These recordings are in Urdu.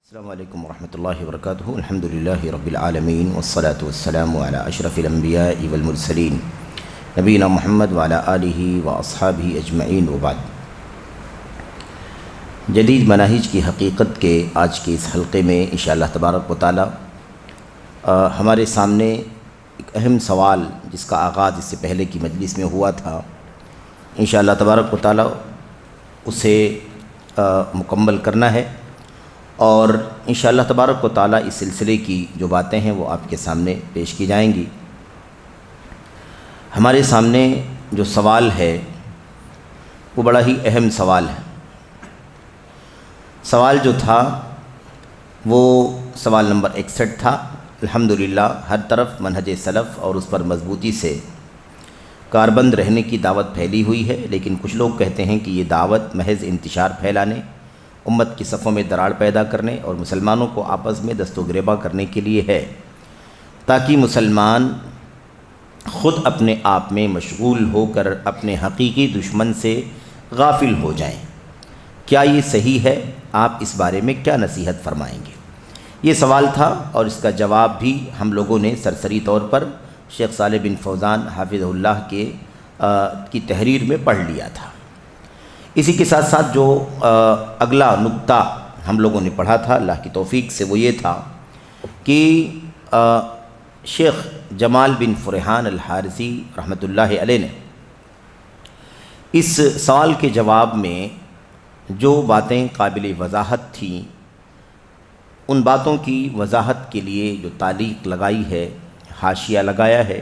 السلام علیکم ورحمۃ اللہ وبرکاتہ۔ الحمد للہ رب العالمین والصلاة والسلام علی اشرف الانبیاء والمرسلین نبینا محمد وعلی آلہ واصحابہ اجمعین وبعد۔ جدید مناہج کی حقیقت کے آج کے اس حلقے میں انشاءاللہ تبارک و تعالی ہمارے سامنے ایک اہم سوال جس کا آغاز اس سے پہلے کی مجلس میں ہوا تھا، انشاءاللہ تبارک و تعالی اسے مکمل کرنا ہے، اور انشاءاللہ تبارک و تعالی اس سلسلے کی جو باتیں ہیں وہ آپ کے سامنے پیش کی جائیں گی۔ ہمارے سامنے جو سوال ہے وہ بڑا ہی اہم سوال ہے۔ سوال جو تھا وہ سوال نمبر 61 تھا۔ الحمدللہ ہر طرف منہج سلف اور اس پر مضبوطی سے کاربند رہنے کی دعوت پھیلی ہوئی ہے، لیکن کچھ لوگ کہتے ہیں کہ یہ دعوت محض انتشار پھیلانے، امت کی صفوں میں دراڑ پیدا کرنے اور مسلمانوں کو آپس میں دست و گریباں کرنے کے لیے ہے، تاکہ مسلمان خود اپنے آپ میں مشغول ہو کر اپنے حقیقی دشمن سے غافل ہو جائیں۔ کیا یہ صحیح ہے؟ آپ اس بارے میں کیا نصیحت فرمائیں گے؟ یہ سوال تھا، اور اس کا جواب بھی ہم لوگوں نے سرسری طور پر شیخ صالح بن فوزان حافظہ اللہ کی تحریر میں پڑھ لیا تھا۔ اسی کے ساتھ ساتھ جو اگلا نقطہ ہم لوگوں نے پڑھا تھا اللہ کی توفیق سے وہ یہ تھا کہ شیخ جمال بن فرحان الحارثی رحمۃ اللہ علیہ نے اس سوال کے جواب میں جو باتیں قابل وضاحت تھیں، ان باتوں کی وضاحت کے لیے جو تعلیق لگائی ہے، حاشیہ لگایا ہے،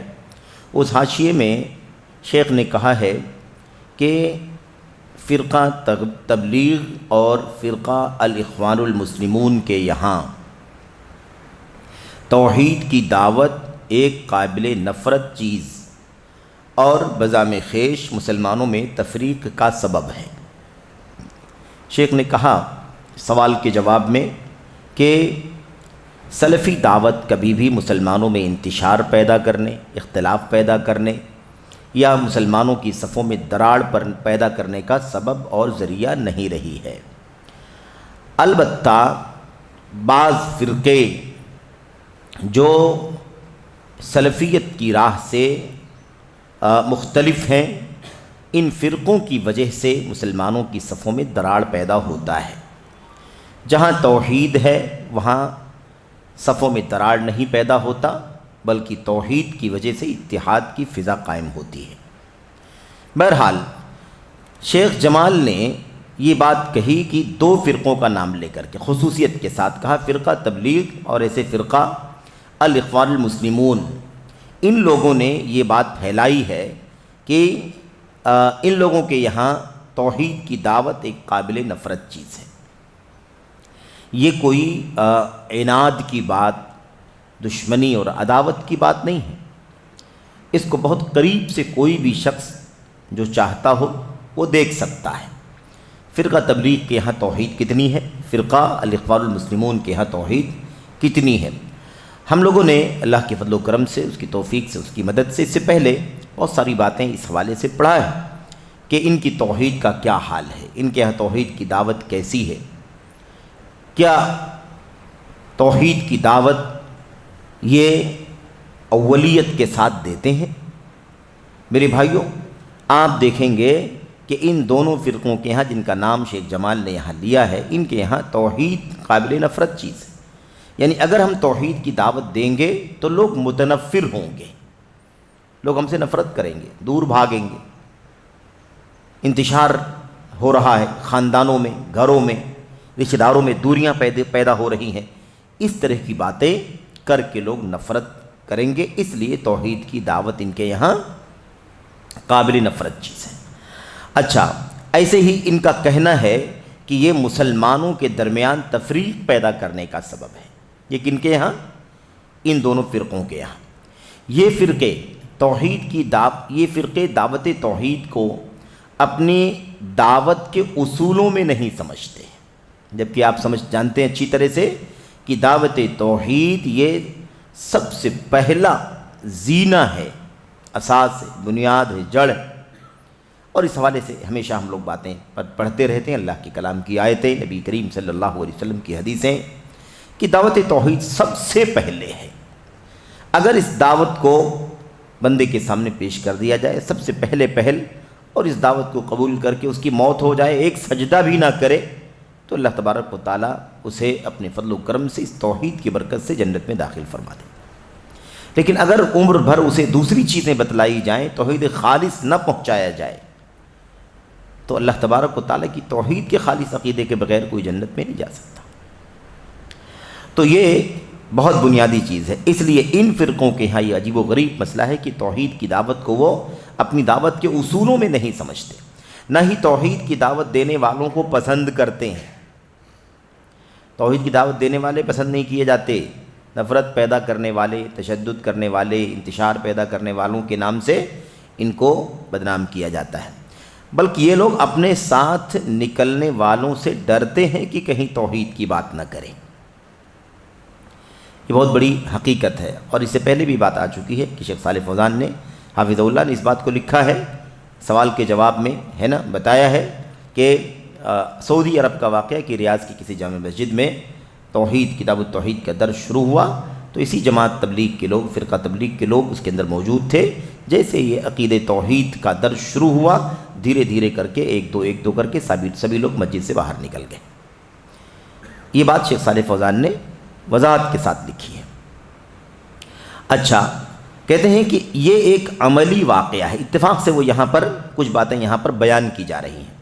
اس حاشیے میں شیخ نے کہا ہے کہ فرقہ تبلیغ اور فرقہ الاخوان المسلمون کے یہاں توحید کی دعوت ایک قابل نفرت چیز اور بذام خیش مسلمانوں میں تفریق کا سبب ہے۔ شیخ نے کہا سوال کے جواب میں کہ سلفی دعوت کبھی بھی مسلمانوں میں انتشار پیدا کرنے، اختلاف پیدا کرنے یا مسلمانوں کی صفوں میں دراڑ پیدا کرنے کا سبب اور ذریعہ نہیں رہی ہے۔ البتہ بعض فرقے جو سلفیت کی راہ سے مختلف ہیں، ان فرقوں کی وجہ سے مسلمانوں کی صفوں میں دراڑ پیدا ہوتا ہے۔ جہاں توحید ہے وہاں صفوں میں دراڑ نہیں پیدا ہوتا، بلکہ توحید کی وجہ سے اتحاد کی فضا قائم ہوتی ہے۔ بہرحال شیخ جمال نے یہ بات کہی کہ دو فرقوں کا نام لے کر کے خصوصیت کے ساتھ کہا، فرقہ تبلیغ اور ایسے فرقہ الاخوان المسلمون، ان لوگوں نے یہ بات پھیلائی ہے کہ ان لوگوں کے یہاں توحید کی دعوت ایک قابل نفرت چیز ہے۔ یہ کوئی عناد کی بات، دشمنی اور عداوت کی بات نہیں ہے۔ اس کو بہت قریب سے کوئی بھی شخص جو چاہتا ہو وہ دیکھ سکتا ہے۔ فرقہ تبلیغ کے یہاں توحید کتنی ہے، فرقہ الاخوان المسلمون کے یہاں توحید کتنی ہے۔ ہم لوگوں نے اللہ کے فضل و کرم سے، اس کی توفیق سے، اس کی مدد سے اس سے پہلے بہت ساری باتیں اس حوالے سے پڑھا ہے کہ ان کی توحید کا کیا حال ہے، ان کے یہاں توحید کی دعوت کیسی ہے، کیا توحید کی دعوت یہ اولیت کے ساتھ دیتے ہیں۔ میرے بھائیوں، آپ دیکھیں گے کہ ان دونوں فرقوں کے یہاں، جن کا نام شیخ جمال نے یہاں لیا ہے، ان کے یہاں توحید قابل نفرت چیز ہے۔ یعنی اگر ہم توحید کی دعوت دیں گے تو لوگ متنفر ہوں گے، لوگ ہم سے نفرت کریں گے، دور بھاگیں گے۔ انتشار ہو رہا ہے خاندانوں میں، گھروں میں، رشتہ داروں میں دوریاں پیدا ہو رہی ہیں۔ اس طرح کی باتیں کر کے لوگ نفرت کریں گے، اس لیے توحید کی دعوت ان کے یہاں قابل نفرت چیز ہے۔ اچھا، ایسے ہی ان کا کہنا ہے کہ یہ مسلمانوں کے درمیان تفریق پیدا کرنے کا سبب ہے۔ یہ کن کے یہاں؟ ان دونوں فرقوں کے یہاں۔ یہ فرقے یہ فرقے دعوت توحید کو اپنی دعوت کے اصولوں میں نہیں سمجھتے، جبکہ آپ جانتے ہیں اچھی طرح سے کہ دعوت توحید یہ سب سے پہلا زینہ ہے، اساس ہے، بنیاد ہے، جڑ ہے۔ اور اس حوالے سے ہمیشہ ہم لوگ باتیں پڑھتے رہتے ہیں، اللہ کے کلام کی آیتیں، نبی کریم صلی اللہ علیہ وسلم کی حدیثیں، کہ دعوت توحید سب سے پہلے ہے۔ اگر اس دعوت کو بندے کے سامنے پیش کر دیا جائے سب سے پہل اور اس دعوت کو قبول کر کے اس کی موت ہو جائے، ایک سجدہ بھی نہ کرے، تو اللہ تبارک و تعالیٰ اسے اپنے فضل و کرم سے اس توحید کی برکت سے جنت میں داخل فرما دے۔ لیکن اگر عمر بھر اسے دوسری چیزیں بتلائی جائیں، توحید خالص نہ پہنچایا جائے، تو اللہ تبارک و تعالیٰ کی توحید کے خالص عقیدے کے بغیر کوئی جنت میں نہیں جا سکتا۔ تو یہ بہت بنیادی چیز ہے۔ اس لیے ان فرقوں کے ہاں یہ عجیب و غریب مسئلہ ہے کہ توحید کی دعوت کو وہ اپنی دعوت کے اصولوں میں نہیں سمجھتے، نہ ہی توحید کی دعوت دینے والوں کو پسند کرتے ہیں۔ توحید کی دعوت دینے والے پسند نہیں کیے جاتے، نفرت پیدا کرنے والے، تشدد کرنے والے، انتشار پیدا کرنے والوں کے نام سے ان کو بدنام کیا جاتا ہے، بلکہ یہ لوگ اپنے ساتھ نکلنے والوں سے ڈرتے ہیں کہ کہیں توحید کی بات نہ کریں۔ یہ بہت بڑی حقیقت ہے، اور اس سے پہلے بھی بات آ چکی ہے کہ شیخ صالح فوزان نے حافظ اللہ نے اس بات کو لکھا ہے، سوال کے جواب میں ہے نا، بتایا ہے کہ سعودی عرب کا واقعہ کہ ریاض کی کسی جامع مسجد میں توحید، کتاب التوحید کا درس شروع ہوا، تو اسی جماعت تبلیغ کے لوگ، فرقہ تبلیغ کے لوگ اس کے اندر موجود تھے۔ جیسے یہ عقید توحید کا درس شروع ہوا، دھیرے دھیرے کر کے ایک دو کر کے سبھی لوگ مسجد سے باہر نکل گئے۔ یہ بات شیخ صالح فوزان نے وضاحت کے ساتھ لکھی ہے۔ اچھا، کہتے ہیں کہ یہ ایک عملی واقعہ ہے، اتفاق سے وہ یہاں پر کچھ باتیں یہاں پر بیان کی جا رہی ہیں۔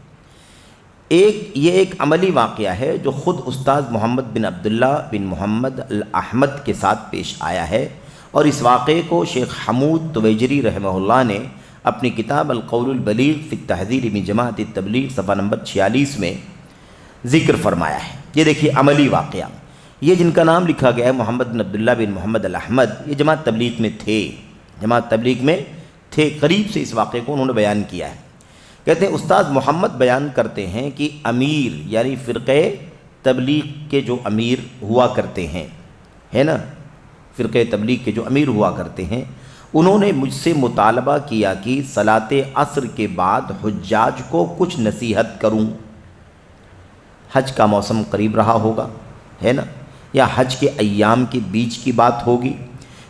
یہ ایک عملی واقعہ ہے جو خود استاذ محمد بن عبداللہ بن محمد الاحمد کے ساتھ پیش آیا ہے، اور اس واقعے کو شیخ حمود تویجری رحمہ اللہ نے اپنی کتاب القول البلیغ فی التحذیر من جماعت التبلیغ صفحہ نمبر 46 میں ذکر فرمایا ہے۔ یہ دیکھیے عملی واقعہ، یہ جن کا نام لکھا گیا ہے محمد بن عبداللہ بن محمد الاحمد، یہ جماعت تبلیغ میں تھے، قریب سے اس واقعے کو انہوں نے بیان کیا ہے۔ کہتے ہیں استاذ محمد بیان کرتے ہیں کہ امیر یعنی فرقہ تبلیغ کے جو امیر ہوا کرتے ہیں، ہے نا، فرقہ تبلیغ کے جو امیر ہوا کرتے ہیں، انہوں نے مجھ سے مطالبہ کیا کہ صلاۃ عصر کے بعد حجاج کو کچھ نصیحت کروں۔ حج کا موسم قریب رہا ہوگا، ہے نا، یا حج کے ایام کے بیچ کی بات ہوگی۔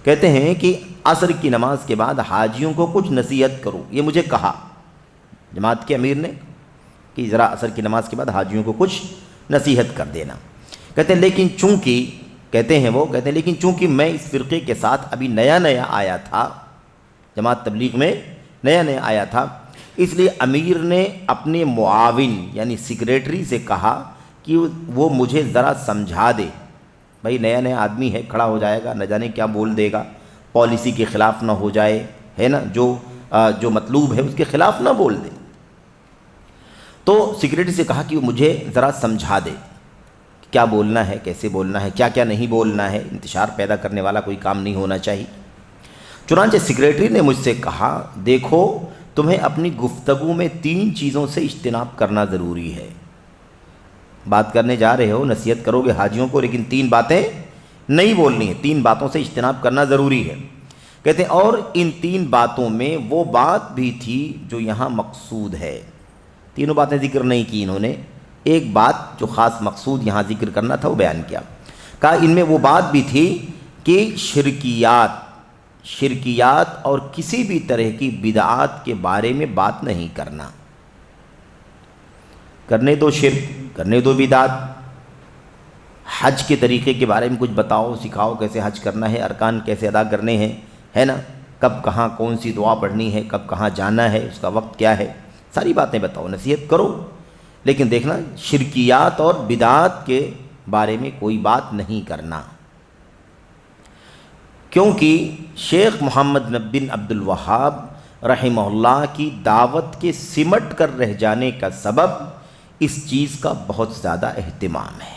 کہتے ہیں کہ عصر کی نماز کے بعد حاجیوں کو کچھ نصیحت کروں، یہ مجھے کہا جماعت کے امیر نے کہ ذرا عصر کی نماز کے بعد حاجیوں کو کچھ نصیحت کر دینا۔ کہتے ہیں لیکن چونکہ میں اس فرقے کے ساتھ ابھی نیا آیا تھا، جماعت تبلیغ میں نیا آیا تھا، اس لیے امیر نے اپنے معاون یعنی سیکریٹری سے کہا کہ وہ مجھے ذرا سمجھا دے، بھائی نیا آدمی ہے، کھڑا ہو جائے گا، نہ جانے کیا بول دے گا، پالیسی کے خلاف نہ ہو جائے، ہے نا، جو مطلوب ہے اس کے خلاف نہ بول دے۔ تو سیکریٹری سے کہا کہ وہ مجھے ذرا سمجھا دے کیا بولنا ہے، کیسے بولنا ہے، کیا نہیں بولنا ہے، انتشار پیدا کرنے والا کوئی کام نہیں ہونا چاہیے۔ چنانچہ سیکریٹری نے مجھ سے کہا، دیکھو تمہیں اپنی گفتگو میں 3 چیزوں سے اجتناب کرنا ضروری ہے۔ بات کرنے جا رہے ہو، نصیحت کرو گے حاجیوں کو، لیکن 3 باتیں نہیں بولنی ہیں، 3 باتوں سے اجتناب کرنا ضروری ہے۔ کہتے ہیں اور ان 3 باتوں میں وہ بات بھی تھی جو یہاں مقصود ہے۔ تینوں باتیں ذکر نہیں کی انہوں نے، ایک بات جو خاص مقصود یہاں ذکر کرنا تھا وہ بیان کیا۔ کہا ان میں وہ بات بھی تھی کہ شرکیات اور کسی بھی طرح کی بدعات کے بارے میں بات نہیں کرنا۔ کرنے دو شرک، کرنے دو بدعات، حج کے طریقے کے بارے میں کچھ بتاؤ، سکھاؤ کیسے حج کرنا ہے، ارکان کیسے ادا کرنے ہیں، ہے نا، کب کہاں کون سی دعا پڑھنی ہے، کب کہاں جانا ہے، اس کا وقت کیا ہے، ساری باتیں بتاؤ، نصیحت کرو، لیکن دیکھنا شرکیات اور بدعات کے بارے میں کوئی بات نہیں کرنا، کیونکہ شیخ محمد بن عبد الوہاب رحمہ اللہ کی دعوت کے سمٹ کر رہ جانے کا سبب اس چیز کا بہت زیادہ اہتمام ہے۔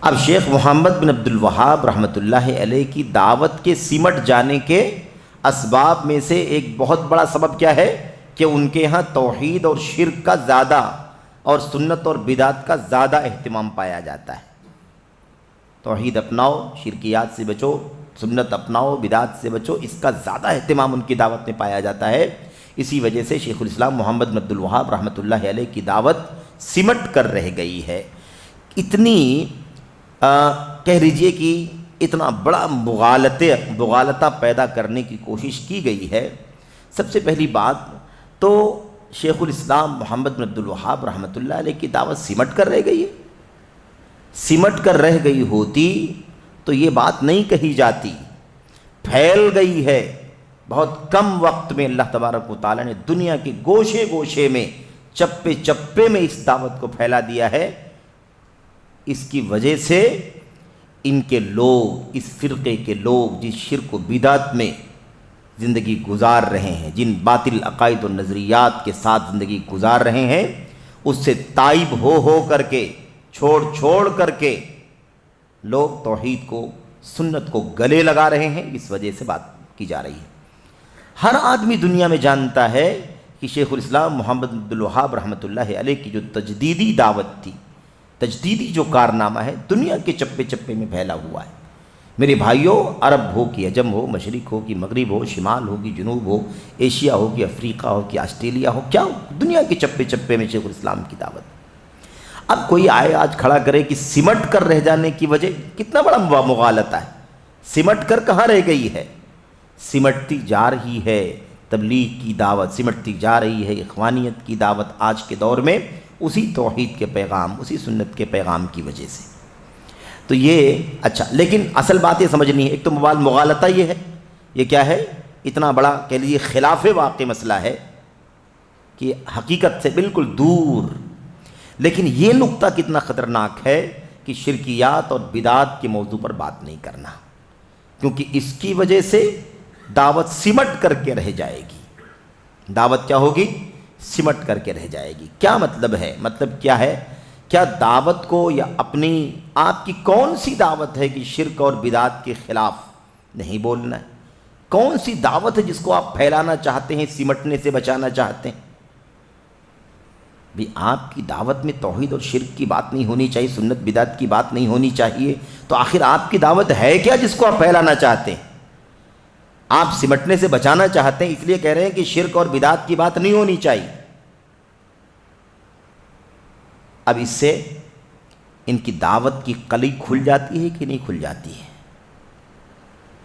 اب شیخ محمد بن عبد الوہاب رحمۃ اللہ علیہ کی دعوت کے سمٹ جانے کے اسباب میں سے ایک بہت بڑا سبب کیا ہے کہ ان کے ہاں توحید اور شرک کا زیادہ اور سنت اور بدعت کا زیادہ اہتمام پایا جاتا ہے۔ توحید اپناؤ، شرکیات سے بچو، سنت اپناؤ، بدعت سے بچو، اس کا زیادہ اہتمام ان کی دعوت میں پایا جاتا ہے۔ اسی وجہ سے شیخ الاسلام محمد بن عبد الوہاب رحمۃ اللہ علیہ کی دعوت سمٹ کر رہ گئی ہے۔ اتنی کہہ لیجئے کہ اتنا بڑا مغالطہ پیدا کرنے کی کوشش کی گئی ہے۔ سب سے پہلی بات تو شیخ الاسلام محمد بن عبد الوہاب رحمۃ اللہ علیہ کی دعوت سمٹ کر رہ گئی ہے۔ سمٹ کر رہ گئی ہوتی تو یہ بات نہیں کہی جاتی، پھیل گئی ہے۔ بہت کم وقت میں اللہ تبارک و تعالیٰ نے دنیا کے گوشے گوشے میں، چپے چپے میں اس دعوت کو پھیلا دیا ہے۔ اس کی وجہ سے ان کے لوگ، اس فرقے کے لوگ جس شرک و بدعت میں زندگی گزار رہے ہیں، جن باطل عقائد و نظریات کے ساتھ زندگی گزار رہے ہیں، اس سے تائب ہو کر کے، چھوڑ کر کے لوگ توحید کو، سنت کو گلے لگا رہے ہیں۔ اس وجہ سے بات کی جا رہی ہے۔ ہر آدمی دنیا میں جانتا ہے کہ شیخ الاسلام محمد بن عبد الوہاب رحمۃ اللہ علیہ کی جو تجدیدی دعوت تھی، تجدیدی جو کارنامہ ہے، دنیا کے چپے چپے میں پھیلا ہوا ہے۔ میرے بھائیوں، عرب ہو کہ عجم ہو، مشرق ہو کہ مغرب ہو، شمال ہو کہ جنوب ہو، ایشیا ہو کہ افریقہ ہو کہ آسٹریلیا ہو، کیا دنیا کے چپے چپے میں شیخ الاسلام کی دعوت۔ اب کوئی آئے آج کھڑا کرے کہ سمٹ کر رہ جانے کی وجہ، کتنا بڑا مغالطہ ہے۔ سمٹ کر کہاں رہ گئی ہے؟ سمٹتی جا رہی ہے تبلیغ کی دعوت، سمٹتی جا رہی ہے اخوانیت کی دعوت آج کے دور میں، اسی توحید کے پیغام، اسی سنت کے پیغام کی وجہ سے۔ تو یہ اچھا، لیکن اصل بات یہ سمجھنی ہے۔ ایک تو مغالطہ یہ ہے، یہ کیا ہے؟ اتنا بڑا کہہ لیجیے خلاف واقع مسئلہ ہے کہ حقیقت سے بالکل دور۔ لیکن یہ نقطہ کتنا خطرناک ہے کہ شرکیات اور بدعات کے موضوع پر بات نہیں کرنا، کیونکہ اس کی وجہ سے دعوت سمٹ کر کے رہ جائے گی۔ دعوت کیا ہوگی؟ سمٹ کر کے رہ جائے گی۔ کیا مطلب ہے؟ مطلب کیا ہے؟ کیا دعوت کو، یا اپنی آپ کی کون سی دعوت ہے کہ شرک اور بدعات کے خلاف نہیں بولنا ہے؟ کون سی دعوت ہے جس کو آپ پھیلانا چاہتے ہیں، سمٹنے سے بچانا چاہتے ہیں؟ بھی آپ کی دعوت میں توحید اور شرک کی بات نہیں ہونی چاہیے، سنت بدعت کی بات نہیں ہونی چاہیے، تو آخر آپ کی دعوت ہے کیا جس کو آپ پھیلانا چاہتے ہیں؟ آپ سمٹنے سے بچانا چاہتے ہیں، اس لیے کہہ رہے ہیں کہ شرک اور بدعت کی بات نہیں ہونی چاہیے۔ اب اس سے ان کی دعوت کی کلی کھل جاتی ہے کہ نہیں کھل جاتی ہے؟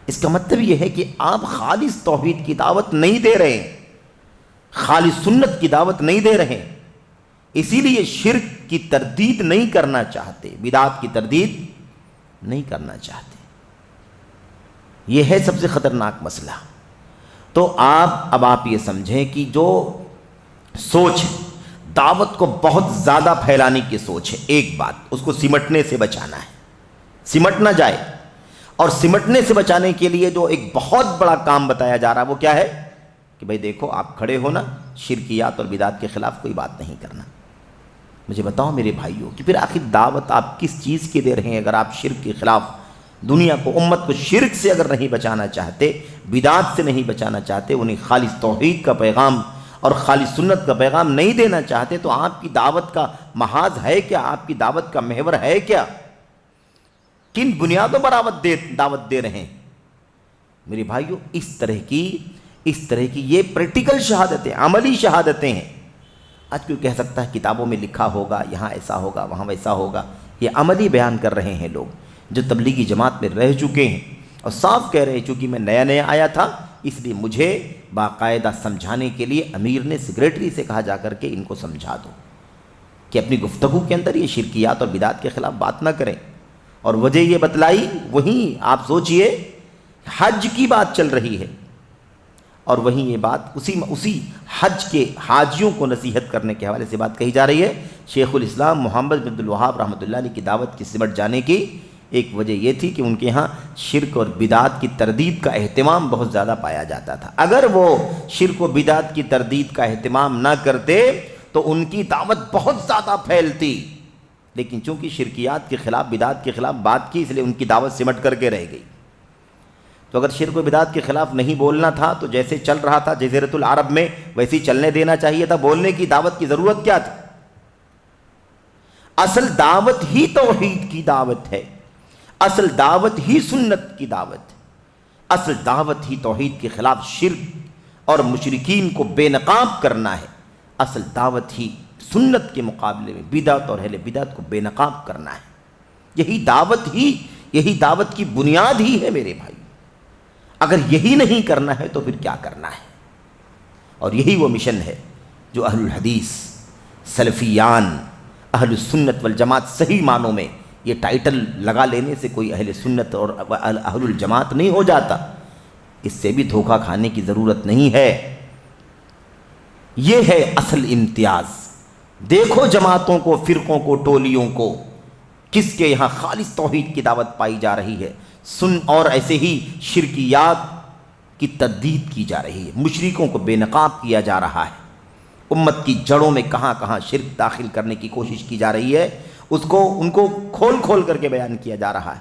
اس کا مطلب یہ ہے کہ آپ خالص توحید کی دعوت نہیں دے رہے ہیں، خالص سنت کی دعوت نہیں دے رہے ہیں، اسی لیے شرک کی تردید نہیں کرنا چاہتے، بدعات کی تردید نہیں کرنا چاہتے۔ یہ ہے سب سے خطرناک مسئلہ۔ تو اب آپ یہ سمجھیں کہ جو سوچ ہے، دعوت کو بہت زیادہ پھیلانے کی سوچ ہے، ایک بات، اس کو سمٹنے سے بچانا ہے، سمٹ نہ جائے۔ اور سمٹنے سے بچانے کے لیے جو ایک بہت بڑا کام بتایا جا رہا ہے وہ کیا ہے؟ کہ بھئی دیکھو، آپ کھڑے ہو نا، شرکیات اور بدعات کے خلاف کوئی بات نہیں کرنا۔ مجھے بتاؤ میرے بھائیوں کہ پھر آخر دعوت آپ کس چیز کی دے رہے ہیں؟ اگر آپ شرک کے خلاف دنیا کو، امت کو شرک سے اگر نہیں بچانا چاہتے، بدعات سے نہیں بچانا چاہتے، انہیں خالص توحید کا پیغام اور خالص سنت کا پیغام نہیں دینا چاہتے، تو آپ کی دعوت کا محاذ ہے کیا؟ آپ کی دعوت کا محور ہے کیا؟ کن بنیادوں پر دعوت دے رہے ہیں؟ میرے بھائیوں، اس طرح کی یہ پریکٹیکل شہادتیں، عملی شہادتیں ہیں۔ آج کوئی کہہ سکتا ہے کتابوں میں لکھا ہوگا، یہاں ایسا ہوگا، وہاں ویسا ہوگا۔ یہ عملی بیان کر رہے ہیں لوگ جو تبلیغی جماعت میں رہ چکے ہیں، اور صاف کہہ رہے ہیں چونکہ میں نیا آیا تھا، اس لیے مجھے باقاعدہ سمجھانے کے لیے امیر نے سیکریٹری سے کہا جا کر کے ان کو سمجھا دو کہ اپنی گفتگو کے اندر یہ شرکیات اور بدعات کے خلاف بات نہ کریں۔ اور وجہ یہ بتلائی، وہیں آپ سوچئے حج کی بات چل رہی ہے، اور وہیں یہ بات اسی حج کے حاجیوں کو نصیحت کرنے کے حوالے سے بات کہی جا رہی ہے۔ شیخ الاسلام محمد بن عبد الوہاب رحمۃ اللہ علیہ کی دعوت کی سمٹ جانے کی ایک وجہ یہ تھی کہ ان کے ہاں شرک اور بدعات کی تردید کا اہتمام بہت زیادہ پایا جاتا تھا۔ اگر وہ شرک و بدعات کی تردید کا اہتمام نہ کرتے تو ان کی دعوت بہت زیادہ پھیلتی، لیکن چونکہ شرکیات کے خلاف، بدعات کے خلاف بات کی، اس لیے ان کی دعوت سمٹ کر کے رہ گئی۔ تو اگر شرک و بدعات کے خلاف نہیں بولنا تھا تو جیسے چل رہا تھا جزیرۃ العرب میں ویسے ہی چلنے دینا چاہیے تھا۔ بولنے کی، دعوت کی ضرورت کیا تھی؟ اصل دعوت ہی توحید کی دعوت ہے، اصل دعوت ہی سنت کی دعوت ہے، اصل دعوت ہی توحید کے خلاف شرک اور مشرکین کو بے نقاب کرنا ہے، اصل دعوت ہی سنت کے مقابلے میں بدعت اور اہل بدعت کو بے نقاب کرنا ہے۔ یہی دعوت کی بنیاد ہی ہے میرے بھائی. اگر یہی نہیں کرنا ہے تو پھر کیا کرنا ہے؟ اور یہی وہ مشن ہے جو اہل الحدیث، سلفیان، اہل السنت والجماعت صحیح معنوں میں، یہ ٹائٹل لگا لینے سے کوئی اہل سنت اور اہل الجماعت نہیں ہو جاتا، اس سے بھی دھوکہ کھانے کی ضرورت نہیں ہے. یہ ہے اصل امتیاز. دیکھو جماعتوں کو، فرقوں کو، ٹولیوں کو، کس کے یہاں خالص توحید کی دعوت پائی جا رہی ہے، اور ایسے ہی شرکیات کی تردید کی جا رہی ہے، مشرکوں کو بے نقاب کیا جا رہا ہے، امت کی جڑوں میں کہاں کہاں شرک داخل کرنے کی کوشش کی جا رہی ہے ان کو کھول کھول کر کے بیان کیا جا رہا ہے،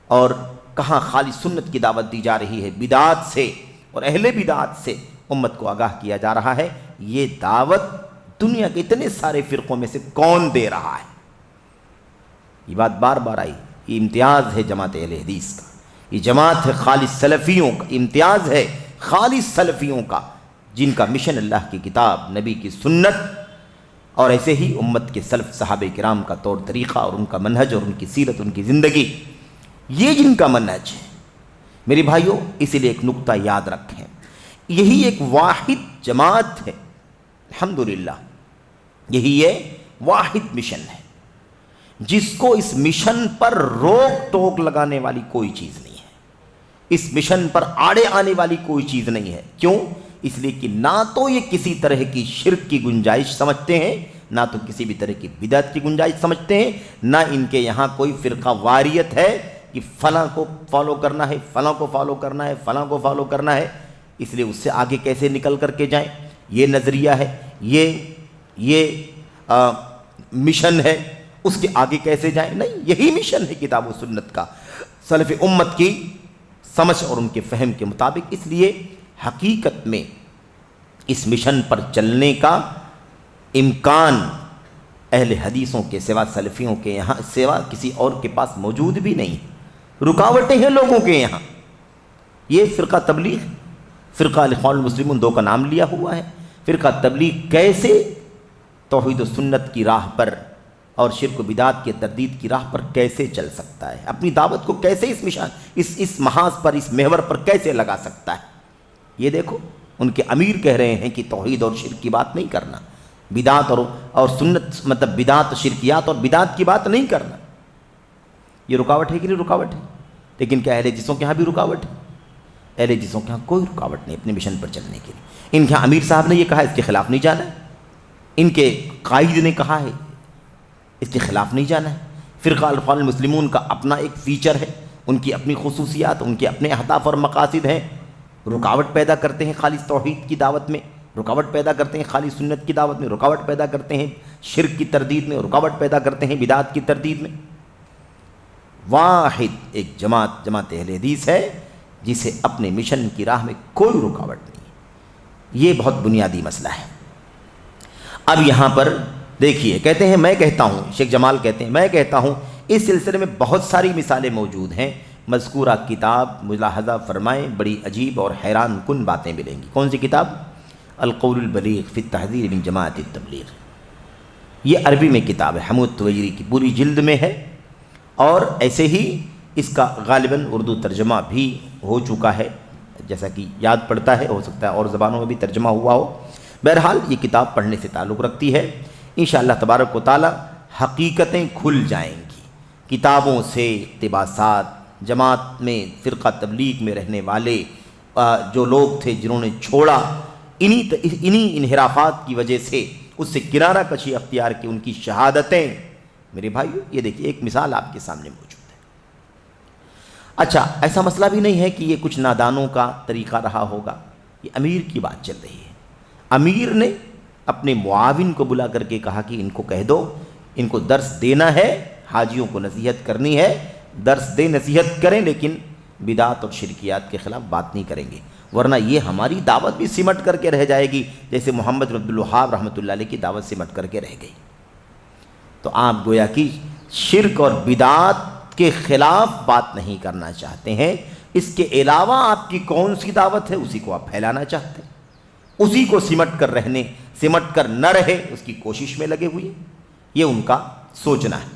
اور کہاں خالص سنت کی دعوت دی جا رہی ہے، بدعات سے اور اہل بدعات سے امت کو آگاہ کیا جا رہا ہے. یہ دعوت دنیا کے اتنے سارے فرقوں میں سے کون دے رہا ہے؟ یہ بات بار بار آئی. یہ امتیاز ہے جماعت اہل حدیث کا، یہ جماعت ہے خالص سلفیوں کا، امتیاز ہے خالص سلفیوں کا، جن کا مشن اللہ کی کتاب، نبی کی سنت اور ایسے ہی امت کے سلف صحابہ کرام کا طور طریقہ اور ان کا منہج اور ان کی سیرت، ان کی زندگی، یہ جن کا منہج ہے. میرے بھائیوں، اسی لیے ایک نقطہ یاد رکھیں، یہی ایک واحد جماعت ہے، الحمدللہ یہی یہ واحد مشن ہے جس کو اس مشن پر روک ٹوک لگانے والی کوئی چیز نہیں ہے، اس مشن پر آڑے آنے والی کوئی چیز نہیں ہے. کیوں؟ اس لیے کہ نہ تو یہ کسی طرح کی شرک کی گنجائش سمجھتے ہیں، نہ تو کسی بھی طرح کی بدعت کی گنجائش سمجھتے ہیں، نہ ان کے یہاں کوئی فرقہ واریت ہے کہ فلاں کو فالو کرنا ہے، فلاں کو فالو کرنا ہے، فلاں کو فالو کرنا ہے، اس لیے اس سے آگے کیسے نکل کر کے جائیں، یہ نظریہ ہے، یہ مشن ہے، اس کے آگے کیسے جائیں. نہیں، یہی مشن ہے کتاب و سنت کا، سلف امت کی سمجھ اور ان کے فہم کے مطابق. اس لیے حقیقت میں اس مشن پر چلنے کا امکان اہل حدیثوں کے سوا، سلفیوں کے یہاں سوا کسی اور کے پاس موجود بھی نہیں. رکاوٹیں ہیں لوگوں کے یہاں. یہ فرقہ تبلیغ، فرقہ الاخوان المسلمون دو کا نام لیا ہوا ہے. فرقہ تبلیغ کیسے توحید و سنت کی راہ پر اور شرک و بدعات کے تردید کی راہ پر کیسے چل سکتا ہے؟ اپنی دعوت کو کیسے اس محاذ پر، اس محور پر کیسے لگا سکتا ہے؟ یہ دیکھو، ان کے امیر کہہ رہے ہیں کہ توحید اور شرک کی بات نہیں کرنا، بدعات اور سنت، مطلب بدعات، شرکیات اور بدعات کی بات نہیں کرنا. یہ رکاوٹ ہے کہ نہیں رکاوٹ ہے؟ لیکن کیا اہل حدیثوں کے ہاں بھی رکاوٹ ہے؟ اہل حدیثوں کے ہاں کوئی رکاوٹ نہیں اپنے مشن پر چلنے کے لیے. ان کے امیر صاحب نے یہ کہا، اس کے خلاف نہیں جانا ہے. ان کے قائد نے کہا ہے، اس کے خلاف نہیں جانا ہے. فرقہ الاخوان المسلمون کا اپنا ایک فیچر ہے، ان کی اپنی خصوصیات، ان کے اپنے اہداف اور مقاصد ہیں. رکاوٹ پیدا کرتے ہیں خالص توحید کی دعوت میں، رکاوٹ پیدا کرتے ہیں خالص سنت کی دعوت میں، رکاوٹ پیدا کرتے ہیں شرک کی تردید میں، رکاوٹ پیدا کرتے ہیں بدعات کی تردید میں. واحد ایک جماعت اہل حدیث ہے جسے اپنے مشن کی راہ میں کوئی رکاوٹ نہیں ہے. یہ بہت بنیادی مسئلہ ہے. اب یہاں پر دیکھیے، کہتے ہیں، میں کہتا ہوں، شیخ جمال کہتے ہیں، میں کہتا ہوں اس سلسلے میں بہت ساری مثالیں موجود ہیں. مذکورہ کتاب ملاحظہ فرمائیں، بڑی عجیب اور حیران کن باتیں ملیں گی. کون سی کتاب؟ القول البلیغ فی التحذیر من جماعت التبلیغ. یہ عربی میں کتاب ہے، حمود تویجری کی پوری جلد میں ہے، اور ایسے ہی اس کا غالباً اردو ترجمہ بھی ہو چکا ہے، جیسا کہ یاد پڑتا ہے، ہو سکتا ہے اور زبانوں میں بھی ترجمہ ہوا ہو. بہرحال یہ کتاب پڑھنے سے تعلق رکھتی ہے. انشاءاللہ تبارک و تعالی حقیقتیں کھل جائیں گی. کتابوں سے اقتباسات، جماعت میں فرقہ تبلیغ میں رہنے والے جو لوگ تھے جنہوں نے چھوڑا، انہی انحرافات کی وجہ سے اس سے کنارہ کشی اختیار کی، ان کی شہادتیں. میرے بھائیو، یہ دیکھیے ایک مثال آپ کے سامنے موجود ہے. اچھا، ایسا مسئلہ بھی نہیں ہے کہ یہ کچھ نادانوں کا طریقہ رہا ہوگا. یہ امیر کی بات چل رہی ہے. امیر نے اپنے معاون کو بلا کر کے کہا کہ ان کو کہہ دو، ان کو درس دینا ہے، حاجیوں کو نصیحت کرنی ہے، درس دے، نصیحت کریں، لیکن بدعات اور شرکیات کے خلاف بات نہیں کریں گے، ورنہ یہ ہماری دعوت بھی سمٹ کر کے رہ جائے گی جیسے محمد عبد الوہاب رحمۃ اللہ علیہ کی دعوت سمٹ کر کے رہ گئی. تو آپ گویا کہ شرک اور بدعات کے خلاف بات نہیں کرنا چاہتے ہیں. اس کے علاوہ آپ کی کون سی دعوت ہے اسی کو آپ پھیلانا چاہتے ہیں، اسی کو سمٹ کر نہ رہے اس کی کوشش میں لگے ہوئے. یہ ان کا سوچنا ہے.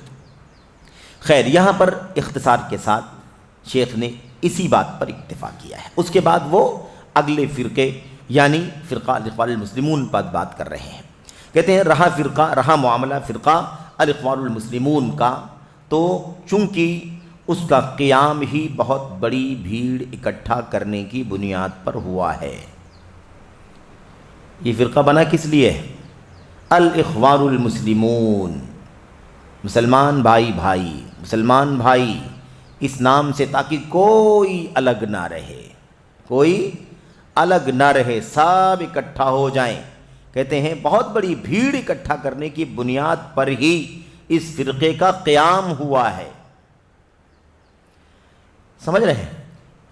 خیر، یہاں پر اختصار کے ساتھ شیخ نے اسی بات پر اکتفا کیا ہے. اس کے بعد وہ اگلے فرقے یعنی فرقہ الاخوان المسلمون پر بات کر رہے ہیں. کہتے ہیں رہا معاملہ فرقہ الاخوان المسلمون کا، تو چونکہ اس کا قیام ہی بہت بڑی بھیڑ اکٹھا کرنے کی بنیاد پر ہوا ہے. یہ فرقہ بنا کس لیے ہے؟ الاخوان المسلمون، مسلمان بھائی اس نام سے، تاکہ کوئی الگ نہ رہے، سب اکٹھا ہو جائیں. کہتے ہیں بہت بڑی بھیڑ اکٹھا کرنے کی بنیاد پر ہی اس فرقے کا قیام ہوا ہے. سمجھ رہے ہیں؟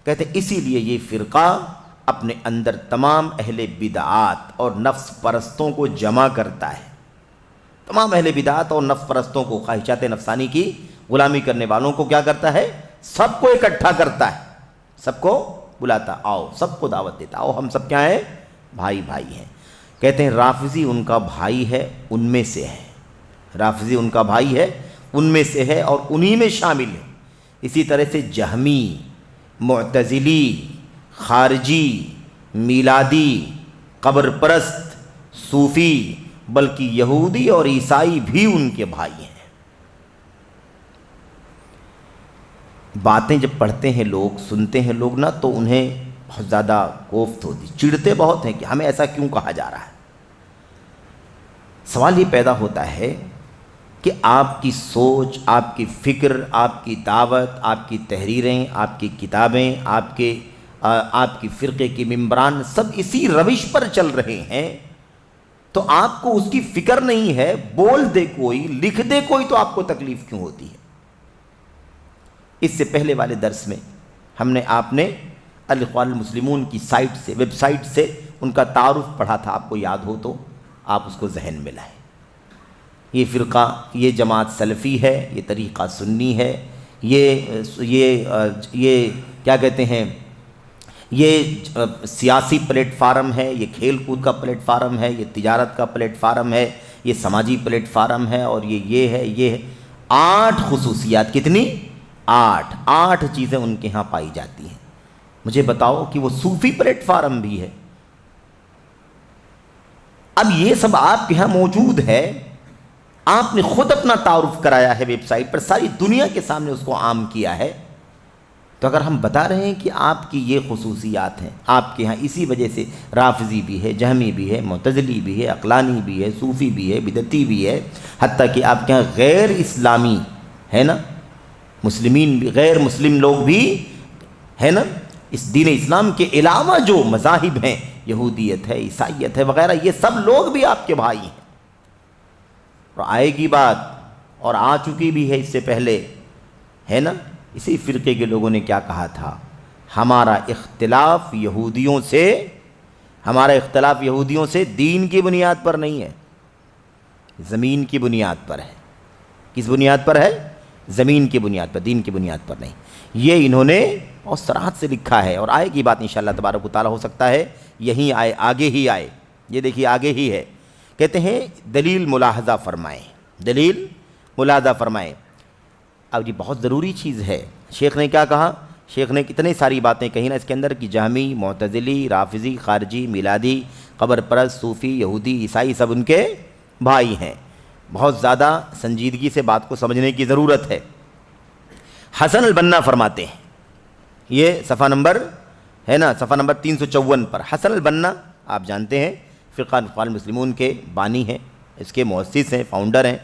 کہتے ہیں اسی لیے یہ فرقہ اپنے اندر تمام اہل بدعات اور نفس پرستوں کو جمع کرتا ہے. تمام اہل بدعات اور نفس پرستوں کو، خواہشات نفسانی کی غلامی کرنے والوں کو کیا کرتا ہے؟ سب کو اکٹھا کرتا ہے، سب کو بلاتا، آؤ، سب کو دعوت دیتا، آؤ ہم سب کیا ہیں؟ بھائی ہیں. کہتے ہیں رافضی ان کا بھائی ہے، ان میں سے ہے. رافضی ان کا بھائی ہے، ان میں سے ہے اور انہی میں شامل ہے. اسی طرح سے جہمی، معتزلی، خارجی، میلادی، قبر پرست، صوفی، بلکہ یہودی اور عیسائی بھی ان کے بھائی ہیں. باتیں جب پڑھتے ہیں لوگ، سنتے ہیں لوگ نا، تو انہیں بہت زیادہ کوفت ہوتی، چڑھتے بہت ہیں کہ ہمیں ایسا کیوں کہا جا رہا ہے. سوال یہ پیدا ہوتا ہے کہ آپ کی سوچ، آپ کی فکر، آپ کی دعوت، آپ کی تحریریں، آپ کی کتابیں، آپ کی فرقے کی ممبران سب اسی روش پر چل رہے ہیں، تو آپ کو اس کی فکر نہیں ہے. بول دے کوئی، لکھ دے کوئی، تو آپ کو تکلیف کیوں ہوتی ہے؟ اس سے پہلے والے درس میں ہم نے آپ نے الاخوان المسلمون کی سائٹ سے، ویب سائٹ سے ان کا تعارف پڑھا تھا. آپ کو یاد ہو تو آپ اس کو ذہن میں لائیں. یہ فرقہ، یہ جماعت سلفی ہے، یہ طریقہ سنی ہے، یہ کیا کہتے ہیں، یہ سیاسی پلیٹ فارم ہے، یہ کھیل کود کا پلیٹ فارم ہے، یہ تجارت کا پلیٹ فارم ہے، یہ سماجی پلیٹ فارم ہے، اور یہ ہے 8 خصوصیات. کتنی؟ 8 چیزیں ان کے ہاں پائی جاتی ہیں. مجھے بتاؤ کہ وہ صوفی پلیٹ فارم بھی ہے. اب یہ سب آپ کے ہاں موجود ہے، آپ نے خود اپنا تعارف کرایا ہے ویب سائٹ پر، ساری دنیا کے سامنے اس کو عام کیا ہے. تو اگر ہم بتا رہے ہیں کہ آپ کی یہ خصوصیات ہیں، آپ کے ہاں اسی وجہ سے رافضی بھی ہے، جہمی بھی ہے، معتزلی بھی ہے، عقلانی بھی ہے، صوفی بھی ہے، بدعتی بھی ہے، حتیٰ کہ آپ کے ہاں غیر اسلامی ہے نا، مسلمین بھی، غیر مسلم لوگ بھی ہے نا، اس دین اسلام کے علاوہ جو مذاہب ہیں، یہودیت ہے، عیسائیت ہے وغیرہ، یہ سب لوگ بھی آپ کے بھائی ہیں. اور آئے گی بات، اور آ چکی بھی ہے اس سے پہلے، ہے نا. اسی فرقے کے لوگوں نے کیا کہا تھا؟ ہمارا اختلاف یہودیوں سے دین کی بنیاد پر نہیں ہے، زمین کی بنیاد پر ہے. کس بنیاد پر ہے؟ زمین کی بنیاد پر، دین کی بنیاد پر نہیں. یہ انہوں نے بہت صراحت سے لکھا ہے، اور آئے گی بات انشاءاللہ تبارک و تعالیٰ. ہو سکتا ہے یہیں آئے، آگے ہی آئے. یہ دیکھیے آگے ہی ہے. کہتے ہیں دلیل ملاحظہ فرمائیں. اب یہ بہت ضروری چیز ہے. شیخ نے کیا کہا؟ شیخ نے کتنی ساری باتیں کہیں نا اس کے اندر، کہ جہمی، معتزلی، رافضی، خارجی، میلادی، قبر پرست، صوفی، یہودی، عیسائی سب ان کے بھائی ہیں. بہت زیادہ سنجیدگی سے بات کو سمجھنے کی ضرورت ہے. حسن البنا فرماتے ہیں، یہ صفحہ نمبر 354 پر. حسن البنا آپ جانتے ہیں فرقہ الاخوان المسلمون کے بانی ہیں، اس کے مؤسس ہیں، فاؤنڈر ہیں.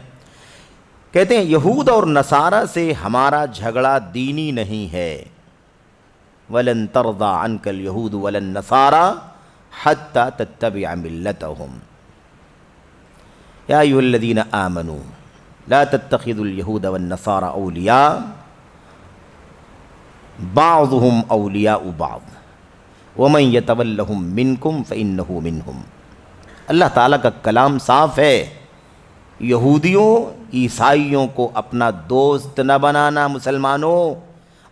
کہتے ہیں یہود اور نصارہ سے ہمارا جھگڑا دینی نہیں ہے. وَلَن تَرْضَىٰ عَنْكَ الْيَهُودُ وَلَا النَّصَارَىٰ حَتَّىٰ تَتَّبِعَ مِلَّتَهُمْ يَا أَيُّهَا الَّذِينَ آمَنُوا لَا تَتَّخِذُوا الْيَهُودَ وَالنَّصَارَىٰ أَوْلِيَاءَ بَعْضُهُمْ أَوْلِيَاءُ بَعْضٍ وَمَن يَتَوَلَّهُم مِّنكُمْ فَإِنَّهُ مِنْهُمْ. اللہ تعالیٰ کا کلام صاف ہے. یہودیوں، عیسائیوں کو اپنا دوست نہ بنانا. مسلمانوں،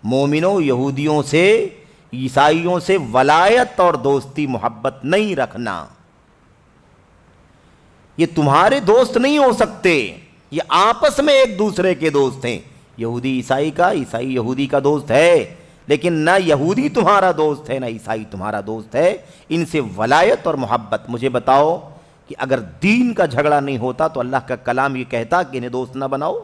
مومنوں، یہودیوں سے، عیسائیوں سے ولایت اور دوستی محبت نہیں رکھنا. یہ تمہارے دوست نہیں ہو سکتے، یہ آپس میں ایک دوسرے کے دوست ہیں. یہودی عیسائی کا، عیسائی یہودی کا دوست ہے، لیکن نہ یہودی تمہارا دوست ہے نہ عیسائی تمہارا دوست ہے، ان سے ولایت اور محبت۔ مجھے بتاؤ کہ اگر دین کا جھگڑا نہیں ہوتا تو اللہ کا کلام یہ کہتا کہ انہیں دوست نہ بناؤ؟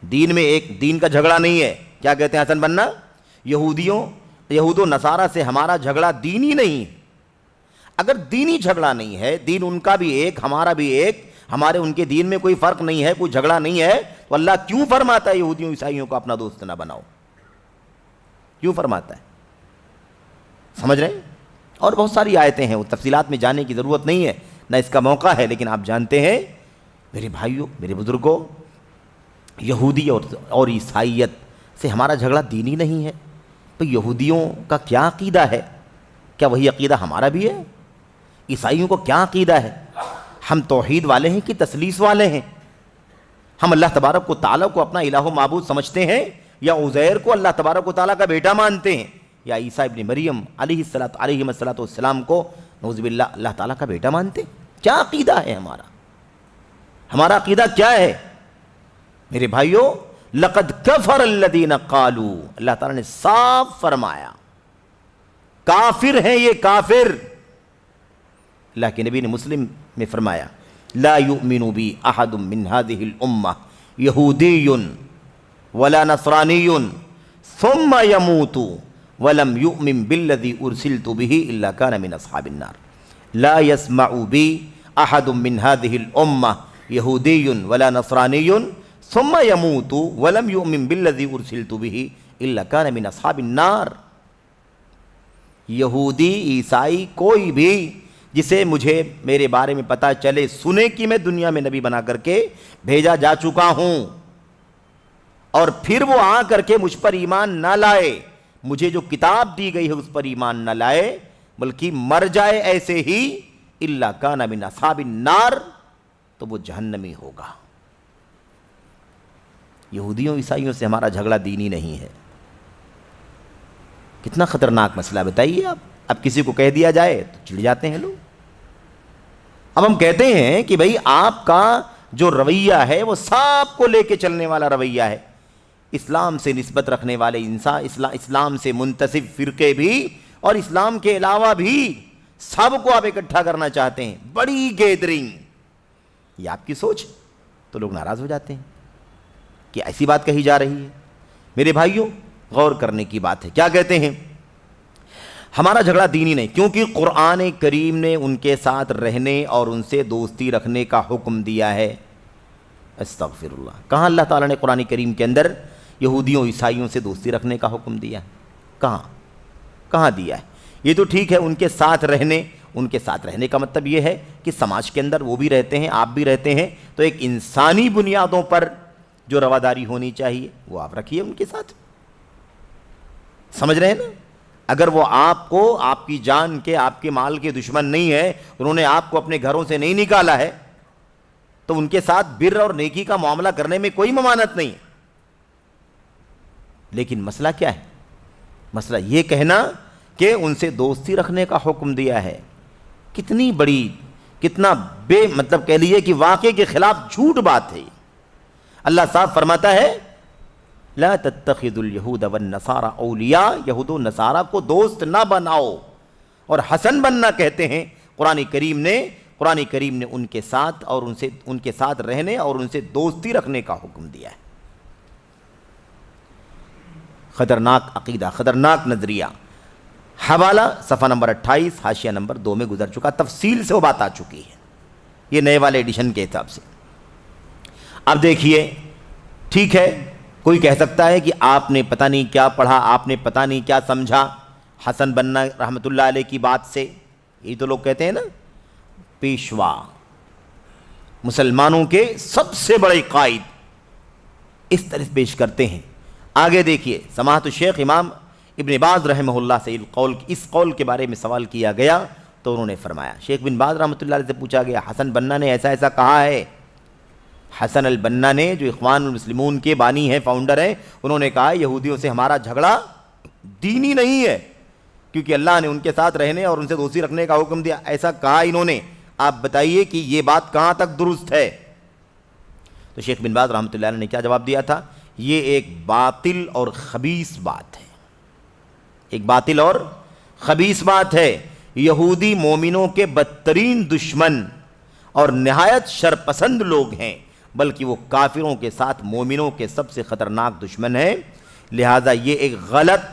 دین میں ایک دین کا جھگڑا نہیں ہے۔ کیا کہتے ہیں حسن بننا؟ یہود و نصارہ سے ہمارا جھگڑا دینی نہیں ہے۔ اگر دینی جھگڑا نہیں ہے، دین ان کا بھی ایک ہمارا بھی ایک، ہمارے ان کے دین میں کوئی فرق نہیں ہے، کوئی جھگڑا نہیں ہے، تو اللہ کیوں فرماتا ہے یہودیوں عیسائیوں کو اپنا دوست نہ بناؤ؟ کیوں فرماتا ہے؟ سمجھ رہے ہیں؟ اور بہت ساری آیتیں ہیں، وہ تفصیلات میں جانے کی ضرورت نہیں ہے، نہ اس کا موقع ہے، لیکن آپ جانتے ہیں میرے بھائیوں، میرے بزرگوں، یہودی اور عیسائیت سے ہمارا جھگڑا دینی نہیں ہے۔ تو یہودیوں کا کیا عقیدہ ہے؟ کیا وہی عقیدہ ہمارا بھی ہے؟ عیسائیوں کو کیا عقیدہ ہے؟ ہم توحید والے ہیں کہ تثلیث والے ہیں؟ ہم اللہ تبارک و تعالیٰ کو اپنا الہ و معبود سمجھتے ہیں، یا عزیر کو اللہ تبارک و تعالیٰ کا بیٹا مانتے ہیں، یا عیسیٰ ابن مریم علیہ السلام کو نعوذ باللہ اللہ تعالیٰ کا بیٹا مانتے ہیں؟ کیا عقیدہ ہے ہمارا؟ ہمارا عقیدہ کیا ہے؟ میرے بھائیوں، لقد کفر الذین قالوا، اللہ تعالیٰ نے صاف فرمایا کافر ہیں یہ، کافر۔ اللہ کے نبی نے مسلم میں فرمایا لا یؤمن بی احد من هذه الامہ یہودی ولا نصرانی ثم يموت ولم يؤمن بالذی ارسلت به الا كان من اصحاب النار۔ لا يسمع بی احد من هذه الامہ یہودی ولا نصرانی ثم يموت ولم يؤمن بالذی ارسلت به الا كان من اصحاب النار۔ یہودی عیسائی کوئی بھی جسے مجھے میرے بارے میں پتہ چلے، سنے کہ میں دنیا میں نبی بنا کر کے بھیجا جا چکا ہوں، اور پھر وہ آ کر کے مجھ پر ایمان نہ لائے، مجھے جو کتاب دی گئی ہے اس پر ایمان نہ لائے، بلکہ مر جائے ایسے ہی، الا کان من اصحاب النار، تو وہ جہنمی ہوگا۔ یہودیوں عیسائیوں سے ہمارا جھگڑا دینی نہیں ہے۔ کتنا خطرناک مسئلہ بتائیے آپ۔ اب کسی کو کہہ دیا جائے تو چڑ جاتے ہیں لوگ۔ اب ہم کہتے ہیں کہ بھئی آپ کا جو رویہ ہے وہ سب کو لے کے چلنے والا رویہ ہے، اسلام سے نسبت رکھنے والے انسان، اسلام سے منتسب فرقے بھی اور اسلام کے علاوہ بھی سب کو آپ اکٹھا کرنا چاہتے ہیں، بڑی گیدرنگ، یہ آپ کی سوچ، تو لوگ ناراض ہو جاتے ہیں کہ ایسی بات کہی جا رہی ہے۔ میرے بھائیوں، غور کرنے کی بات ہے۔ کیا کہتے ہیں؟ ہمارا جھگڑا دینی نہیں، کیونکہ قرآن کریم نے ان کے ساتھ رہنے اور ان سے دوستی رکھنے کا حکم دیا ہے۔ استغفر اللہ، کہاں اللہ تعالیٰ نے قرآن کریم کے اندر یہودیوں عیسائیوں سے دوستی رکھنے کا حکم دیا ہے؟ کہاں دیا ہے؟ یہ تو ٹھیک ہے ان کے ساتھ رہنے، ان کے ساتھ رہنے کا مطلب یہ ہے کہ سماج کے اندر وہ بھی رہتے ہیں، آپ بھی رہتے ہیں، تو ایک انسانی بنیادوں پر جو رواداری ہونی چاہیے وہ آپ رکھیے ان کے ساتھ۔ سمجھ رہے ہیں نا؟ اگر وہ آپ کو، آپ کی جان کے، آپ کے مال کے دشمن نہیں ہے، انہوں نے آپ کو اپنے گھروں سے نہیں نکالا ہے، تو ان کے ساتھ بر اور نیکی کا معاملہ کرنے میں کوئی ممانعت نہیں ہے۔ لیکن مسئلہ کیا ہے؟ مسئلہ یہ کہنا کہ ان سے دوستی رکھنے کا حکم دیا ہے، کتنی بڑی، کتنا بے مطلب کہہ لیجیے کہ واقعے کے خلاف جھوٹ بات ہے۔ اللہ صاحب فرماتا ہے لا تتخذوا اليہود والنصارى اولیاء، یہود و نصارہ کو دوست نہ بناؤ، اور حسن بننا کہتے ہیں قرآن کریم نے ان کے ساتھ اور ان کے ساتھ رہنے اور ان سے دوستی رکھنے کا حکم دیا ہے۔ خطرناک عقیدہ، خطرناک نظریہ۔ حوالہ صفحہ نمبر 28، حاشیہ نمبر 2 میں گزر چکا، تفصیل سے وہ بات آ چکی ہے، یہ نئے والے ایڈیشن کے حساب سے۔ اب دیکھیے، ٹھیک ہے، کوئی کہہ سکتا ہے کہ آپ نے پتہ نہیں کیا پڑھا، آپ نے پتہ نہیں کیا سمجھا حسن بننا رحمۃ اللہ علیہ کی بات سے۔ یہی تو لوگ کہتے ہیں نا، پیشوا، مسلمانوں کے سب سے بڑے قائد، اس طرح پیش کرتے ہیں۔ آگے دیکھیے، سماحت الشیخ امام ابن باز رحمہ اللہ سے اس قول کے بارے میں سوال کیا گیا تو انہوں نے فرمایا، شیخ بن باز رحمۃ اللہ علیہ سے پوچھا گیا حسن بننا نے ایسا ایسا کہا ہے۔ حسن البنا نے، جو اخوان المسلمون کے بانی ہیں، فاؤنڈر ہیں، انہوں نے کہا یہودیوں سے ہمارا جھگڑا دینی نہیں ہے، کیونکہ اللہ نے ان کے ساتھ رہنے اور ان سے دوستی رکھنے کا حکم دیا، ایسا کہا انہوں نے۔ آپ بتائیے کہ یہ بات کہاں تک درست ہے؟ تو شیخ بن باز رحمۃ اللہ علیہ نے کیا جواب دیا تھا؟ یہ ایک باطل اور خبیث بات ہے، ایک باطل اور خبیث بات ہے۔ یہودی مومنوں کے بدترین دشمن اور نہایت شرپسند لوگ ہیں، بلکہ وہ کافروں کے ساتھ مومنوں کے سب سے خطرناک دشمن ہیں، لہذا یہ ایک غلط،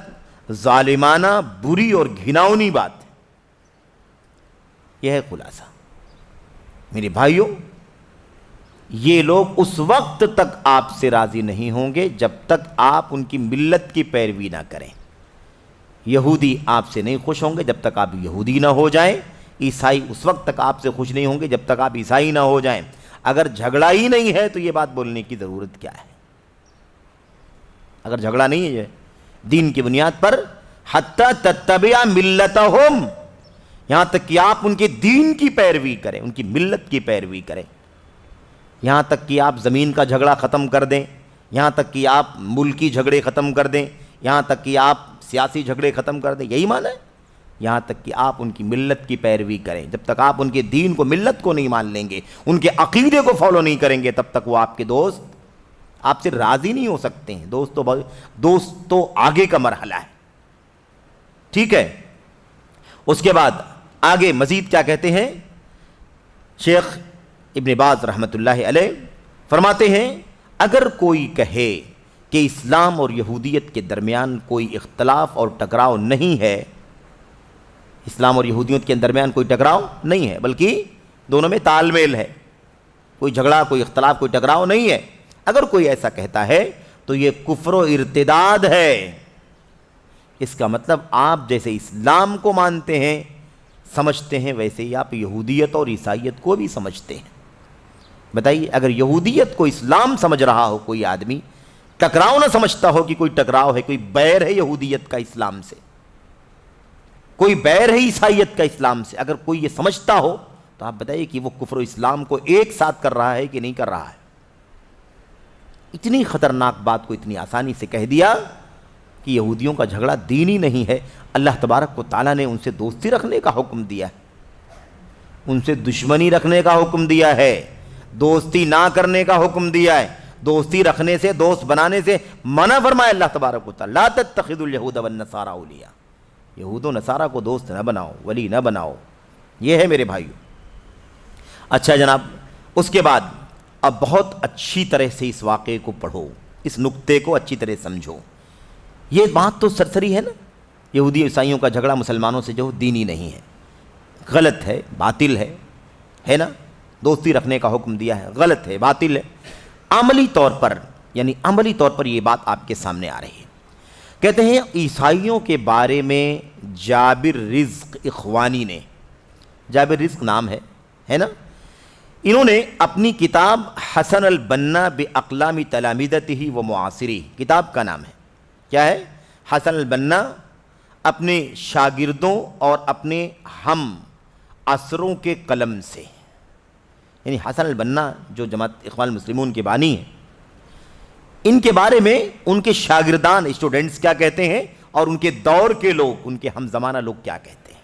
ظالمانہ، بری اور گھناؤنی بات ہے۔ یہ ہے خلاصہ۔ میرے بھائیوں، یہ لوگ اس وقت تک آپ سے راضی نہیں ہوں گے جب تک آپ ان کی ملت کی پیروی نہ کریں۔ یہودی آپ سے نہیں خوش ہوں گے جب تک آپ یہودی نہ ہو جائیں، عیسائی اس وقت تک آپ سے خوش نہیں ہوں گے جب تک آپ عیسائی نہ ہو جائیں۔ اگر جھگڑا ہی نہیں ہے تو یہ بات بولنے کی ضرورت کیا ہے؟ اگر جھگڑا نہیں ہے دین کی بنیاد پر، حتی تتبع ملتہم، یہاں تک کہ آپ ان کے دین کی پیروی کریں، ان کی ملت کی پیروی کریں، یہاں تک کہ آپ زمین کا جھگڑا ختم کر دیں، یہاں تک کہ آپ ملکی جھگڑے ختم کر دیں، یہاں تک کہ آپ سیاسی جھگڑے ختم کر دیں، یہی معنی ہے؟ یہاں تک کہ آپ ان کی ملت کی پیروی کریں۔ جب تک آپ ان کے دین کو، ملت کو نہیں مان لیں گے، ان کے عقیدے کو فالو نہیں کریں گے، تب تک وہ آپ کے دوست آپ سے راضی نہیں ہو سکتے ہیں۔ دوست تو آگے کا مرحلہ ہے، ٹھیک ہے؟ اس کے بعد آگے مزید کیا کہتے ہیں شیخ ابن باز رحمۃ اللہ علیہ؟ فرماتے ہیں اگر کوئی کہے کہ اسلام اور یہودیت کے درمیان کوئی اختلاف اور ٹکراؤ نہیں ہے، اسلام اور یہودیت کے درمیان کوئی ٹکراؤ نہیں ہے بلکہ دونوں میں تال میل ہے، کوئی جھگڑا، کوئی اختلاف، کوئی ٹکراؤ نہیں ہے، اگر کوئی ایسا کہتا ہے تو یہ کفر و ارتداد ہے۔ اس کا مطلب آپ جیسے اسلام کو مانتے ہیں، سمجھتے ہیں، ویسے ہی آپ یہودیت اور عیسائیت کو بھی سمجھتے ہیں۔ بتائیے، اگر یہودیت کو اسلام سمجھ رہا ہو کوئی آدمی، ٹکراؤ نہ سمجھتا ہو کہ کوئی ٹکراؤ ہے، کوئی بیر ہے یہودیت کا اسلام سے، کوئی بیر ہے عیسائیت کا اسلام سے، اگر کوئی یہ سمجھتا ہو تو آپ بتائیے کہ وہ کفر و اسلام کو ایک ساتھ کر رہا ہے کہ نہیں کر رہا ہے؟ اتنی خطرناک بات کو اتنی آسانی سے کہہ دیا کہ یہودیوں کا جھگڑا دینی نہیں ہے۔ اللہ تبارک و تعالیٰ نے ان سے دوستی رکھنے کا حکم دیا ہے، ان سے دشمنی رکھنے کا حکم دیا ہے، دوستی نہ کرنے کا حکم دیا ہے، دوستی رکھنے سے، دوست بنانے سے منع فرمایا اللہ تبارک و تعالیٰ، لا تتخذوا اليہود والنصارى اولیاء، یہود و نصارہ کو دوست نہ بناؤ، ولی نہ بناؤ۔ یہ ہے میرے بھائیو۔ اچھا جناب، اس کے بعد اب بہت اچھی طرح سے اس واقعے کو پڑھو، اس نقطے کو اچھی طرح سمجھو۔ یہ بات تو سرسری ہے نا، یہودی عیسائیوں کا جھگڑا مسلمانوں سے جو دینی نہیں ہے، غلط ہے، باطل ہے نا، دوستی رکھنے کا حکم دیا ہے، غلط ہے، باطل ہے۔ عملی طور پر، یعنی عملی طور پر یہ بات آپ کے سامنے آ رہی ہے۔ کہتے ہیں عیسائیوں کے بارے میں جابر رزق اخوانی نے، جابر رزق نام ہے نا، انہوں نے اپنی کتاب حسن البنا باقلام تلامذتہ و معاصری، کتاب کا نام ہے، کیا ہے؟ حسن البنا، اپنے شاگردوں اور اپنے ہم عصروں کے قلم سے، یعنی حسن البنا جو جماعت اخوان المسلمون کے بانی ہیں، ان کے بارے میں ان کے شاگردان، اسٹوڈنٹس کیا کہتے ہیں اور ان کے دور کے لوگ، ان کے ہم زمانہ لوگ کیا کہتے ہیں،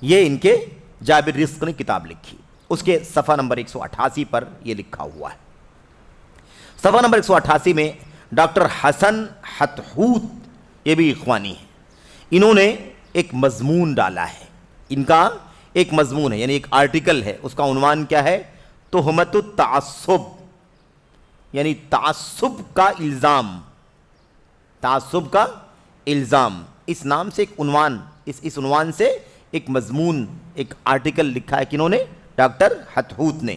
یہ ان کے جابر رزق نے کتاب لکھی۔ اس کے صفحہ نمبر 188 پر یہ لکھا ہوا ہے۔ صفحہ نمبر 188 میں ڈاکٹر حسن حتحوت، یہ بھی اخوانی ہیں، انہوں نے ایک مضمون ڈالا ہے، ان کا ایک مضمون ہے، یعنی ایک آرٹیکل ہے، اس کا عنوان کیا ہے؟ تہمت التعصب، یعنی تعصب کا الزام، تعصب کا الزام، اس نام سے ایک عنوان، اس عنوان سے ایک مضمون، ایک آرٹیکل لکھا ہے، کنہوں نے؟ ڈاکٹر حتحوت نے۔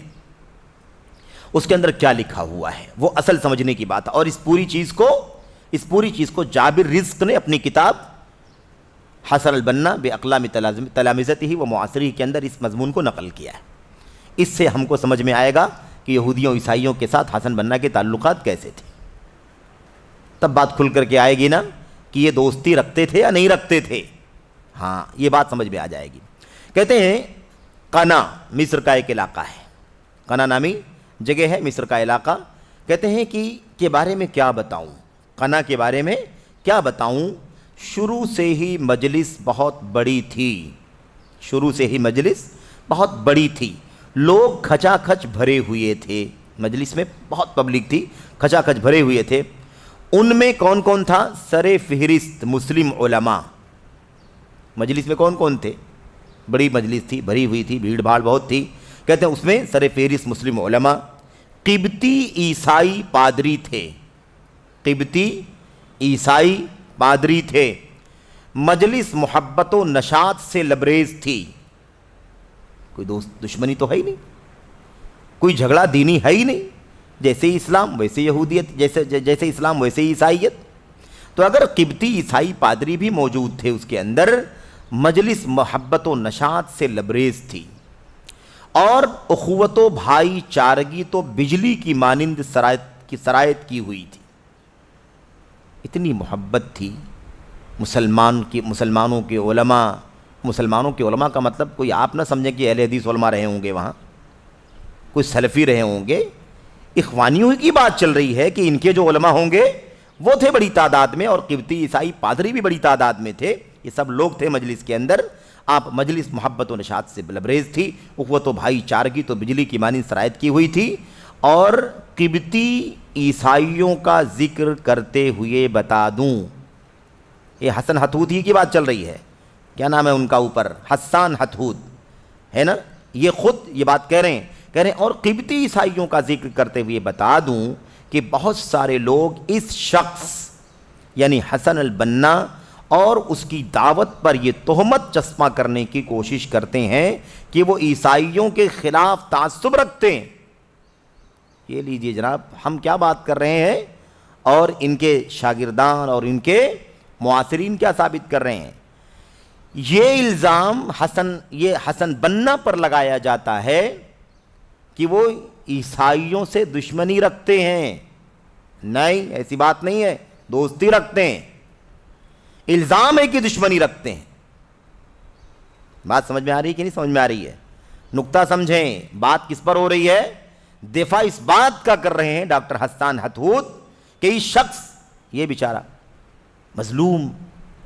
اس کے اندر کیا لکھا ہوا ہے وہ اصل سمجھنے کی بات ہے، اور اس پوری چیز کو جابر رزق نے اپنی کتاب حسن البنا باقلام تلامذتہ و معاصری کے اندر اس مضمون کو نقل کیا ہے۔ اس سے ہم کو سمجھ میں آئے گا کہ یہودیوں عیسائیوں کے ساتھ حسن بنا کے تعلقات کیسے تھے، تب بات کھل کر کے آئے گی نا کہ یہ دوستی رکھتے تھے یا نہیں رکھتے تھے، ہاں یہ بات سمجھ میں آ جائے گی۔ کہتے ہیں قنا مصر کا ایک علاقہ ہے، قنا نامی جگہ ہے، مصر کا علاقہ۔ کہتے ہیں کہ کے بارے میں کیا بتاؤں، قنا کے بارے میں کیا بتاؤں، شروع سے ہی مجلس بہت بڑی تھی، شروع سے ہی مجلس بہت بڑی تھی، لوگ کھچا کھچ بھرے ہوئے تھے، مجلس میں بہت پبلک تھی، کھچا کھچ بھرے ہوئے تھے. ان میں کون کون تھا؟ سر فہرست مسلم علماء. مجلس میں کون کون تھے؟ بڑی مجلس تھی، بھری ہوئی تھی، بھیڑ بھاڑ بہت تھی. کہتے ہیں اس میں سر فہرست مسلم علماء، قبطی عیسائی پادری تھے. قبطی عیسائی پادری تھے. مجلس محبت و نشاط سے لبریز تھی. کوئی دشمنی تو ہے ہی نہیں، کوئی جھگڑا دینی ہے ہی نہیں. جیسے اسلام ویسے یہودیت، جیسے اسلام ویسے عیسائیت. تو اگر قبطی عیسائی پادری بھی موجود تھے اس کے اندر، مجلس محبت و نشاط سے لبریز تھی. اور اخوت و بھائی چارگی تو بجلی کی مانند سرایت کی ہوئی تھی. اتنی محبت تھی مسلمانوں کے علماء. مسلمانوں کے علماء کا مطلب کوئی آپ نہ سمجھیں کہ اہل حدیث علماء رہے ہوں گے وہاں، کوئی سلفی رہے ہوں گے. اخوانیوں کی بات چل رہی ہے کہ ان کے جو علماء ہوں گے وہ تھے بڑی تعداد میں، اور قبطی عیسائی پادری بھی بڑی تعداد میں تھے. یہ سب لوگ تھے مجلس کے اندر. آپ مجلس محبت و نشاط سے لبریز تھی. اخوت و بھائی چارگی تو بجلی کی مانند سرایت کی ہوئی تھی. اور قبطی عیسائیوں کا ذکر کرتے ہوئے بتا دوں، یہ حسن حتحوت ہی کی بات چل رہی ہے. کیا نام ہے ان کا اوپر؟ حسان حتحوت ہے نا. یہ خود یہ بات کہہ رہے ہیں اور قبطی عیسائیوں کا ذکر کرتے ہوئے بتا دوں کہ بہت سارے لوگ اس شخص یعنی حسن البنا اور اس کی دعوت پر یہ تہمت چسپاں کرنے کی کوشش کرتے ہیں کہ وہ عیسائیوں کے خلاف تعصب رکھتے ہیں. یہ لیجئے جناب، ہم کیا بات کر رہے ہیں اور ان کے شاگردان اور ان کے معاصرین کیا ثابت کر رہے ہیں. یہ الزام حسن بنا پر لگایا جاتا ہے کہ وہ عیسائیوں سے دشمنی رکھتے ہیں. نہیں، ایسی بات نہیں ہے، دوستی رکھتے ہیں. الزام ہے کہ دشمنی رکھتے ہیں. بات سمجھ میں آ رہی ہے کہ نہیں سمجھ میں آ رہی ہے؟ نقطہ سمجھیں. بات کس پر ہو رہی ہے؟ دفاع اس بات کا کر رہے ہیں ڈاکٹر حسان حتحوت کہ اس شخص، یہ بیچارہ مظلوم،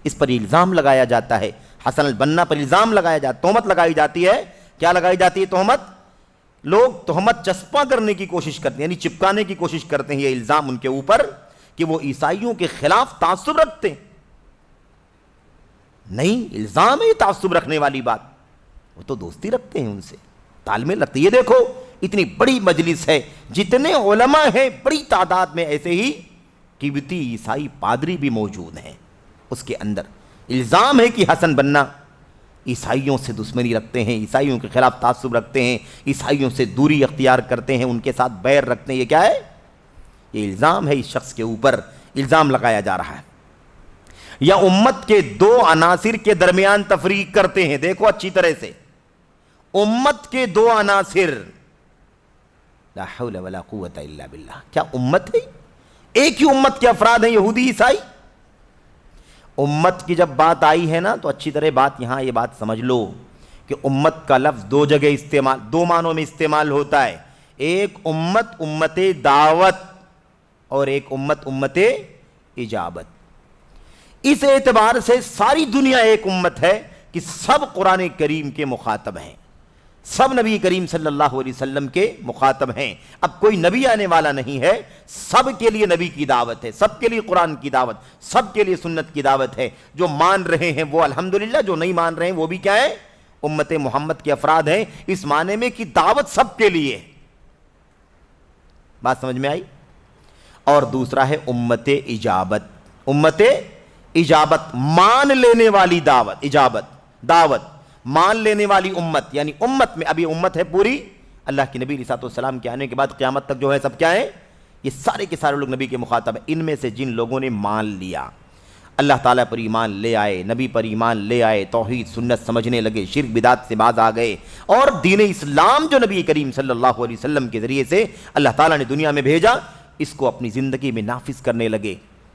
اس پر الزام لگایا جاتا ہے. حسن البنا پر الزام لگایا جاتا، تہمت لگائی جاتی ہے. کیا لگائی جاتی ہے تہمت؟ لوگ تہمت چسپاں کرنے کی کوشش کرتے ہیں، یعنی چپکانے کی کوشش کرتے ہیں یہ الزام ان کے اوپر کہ وہ عیسائیوں کے خلاف تعصب رکھتے ہیں. نہیں، الزام ہے یہ تعصب رکھنے والی بات. وہ تو دوستی رکھتے ہیں، ان سے تال میل رکھتے ہیں. یہ دیکھو اتنی بڑی مجلس ہے، جتنے علماء ہیں بڑی تعداد میں ایسے ہی قبطی عیسائی پادری بھی موجود ہیں. اس کے اندر الزام ہے کہ حسن بنا عیسائیوں سے دشمنی رکھتے ہیں، عیسائیوں کے خلاف تعصب رکھتے ہیں، عیسائیوں سے دوری اختیار کرتے ہیں، ان کے ساتھ بیر رکھتے ہیں. یہ کیا ہے؟ یہ الزام ہے اس شخص کے اوپر، الزام لگایا جا رہا ہے. یا امت کے دو عناصر کے درمیان تفریق کرتے ہیں. دیکھو اچھی طرح سے، امت کے دو عناصر، لا حول ولا قوت الا باللہ. کیا امت ہے؟ ایک ہی امت کے افراد ہیں، یہودی عیسائی. امت کی جب بات آئی ہے نا تو اچھی طرح بات یہاں یہ بات سمجھ لو کہ امت کا لفظ دو جگہ استعمال، دو معنوں میں استعمال ہوتا ہے. ایک امت امت دعوت اور ایک امت اجابت. اس اعتبار سے ساری دنیا ایک امت ہے کہ سب قرآن کریم کے مخاطب ہیں، سب نبی کریم صلی اللہ علیہ وسلم کے مخاطب ہیں. اب کوئی نبی آنے والا نہیں ہے، سب کے لیے نبی کی دعوت ہے، سب کے لیے قرآن کی دعوت، سب کے لیے سنت کی دعوت ہے. جو مان رہے ہیں وہ الحمدللہ، جو نہیں مان رہے ہیں وہ بھی کیا ہے؟ امت محمد کے افراد ہیں. اس معنی میں کہ دعوت سب کے لیے. بات سمجھ میں آئی؟ اور دوسرا ہے امت اجابت. امت اجابت مان لینے والی دعوت، اجابت دعوت مان لینے والی امت. یعنی امت میں ابھی امت ہے پوری، اللہ کے نبی علیہ السلام کے آنے کے بعد قیامت تک جو ہے سب کیا ہے؟ یہ سارے کے سارے لوگ نبی کے مخاطب ہیں. ان میں سے جن لوگوں نے مان لیا، اللہ تعالیٰ پر ایمان لے آئے، نبی پر ایمان لے آئے، توحید سنت سمجھنے لگے، شرک بدعت سے باز آ گئے، اور دین اسلام جو نبی کریم صلی اللہ علیہ وسلم کے ذریعے سے اللہ تعالیٰ نے دنیا میں بھیجا، اس کو اپنی زندگی میں نافذ کرنے لگے.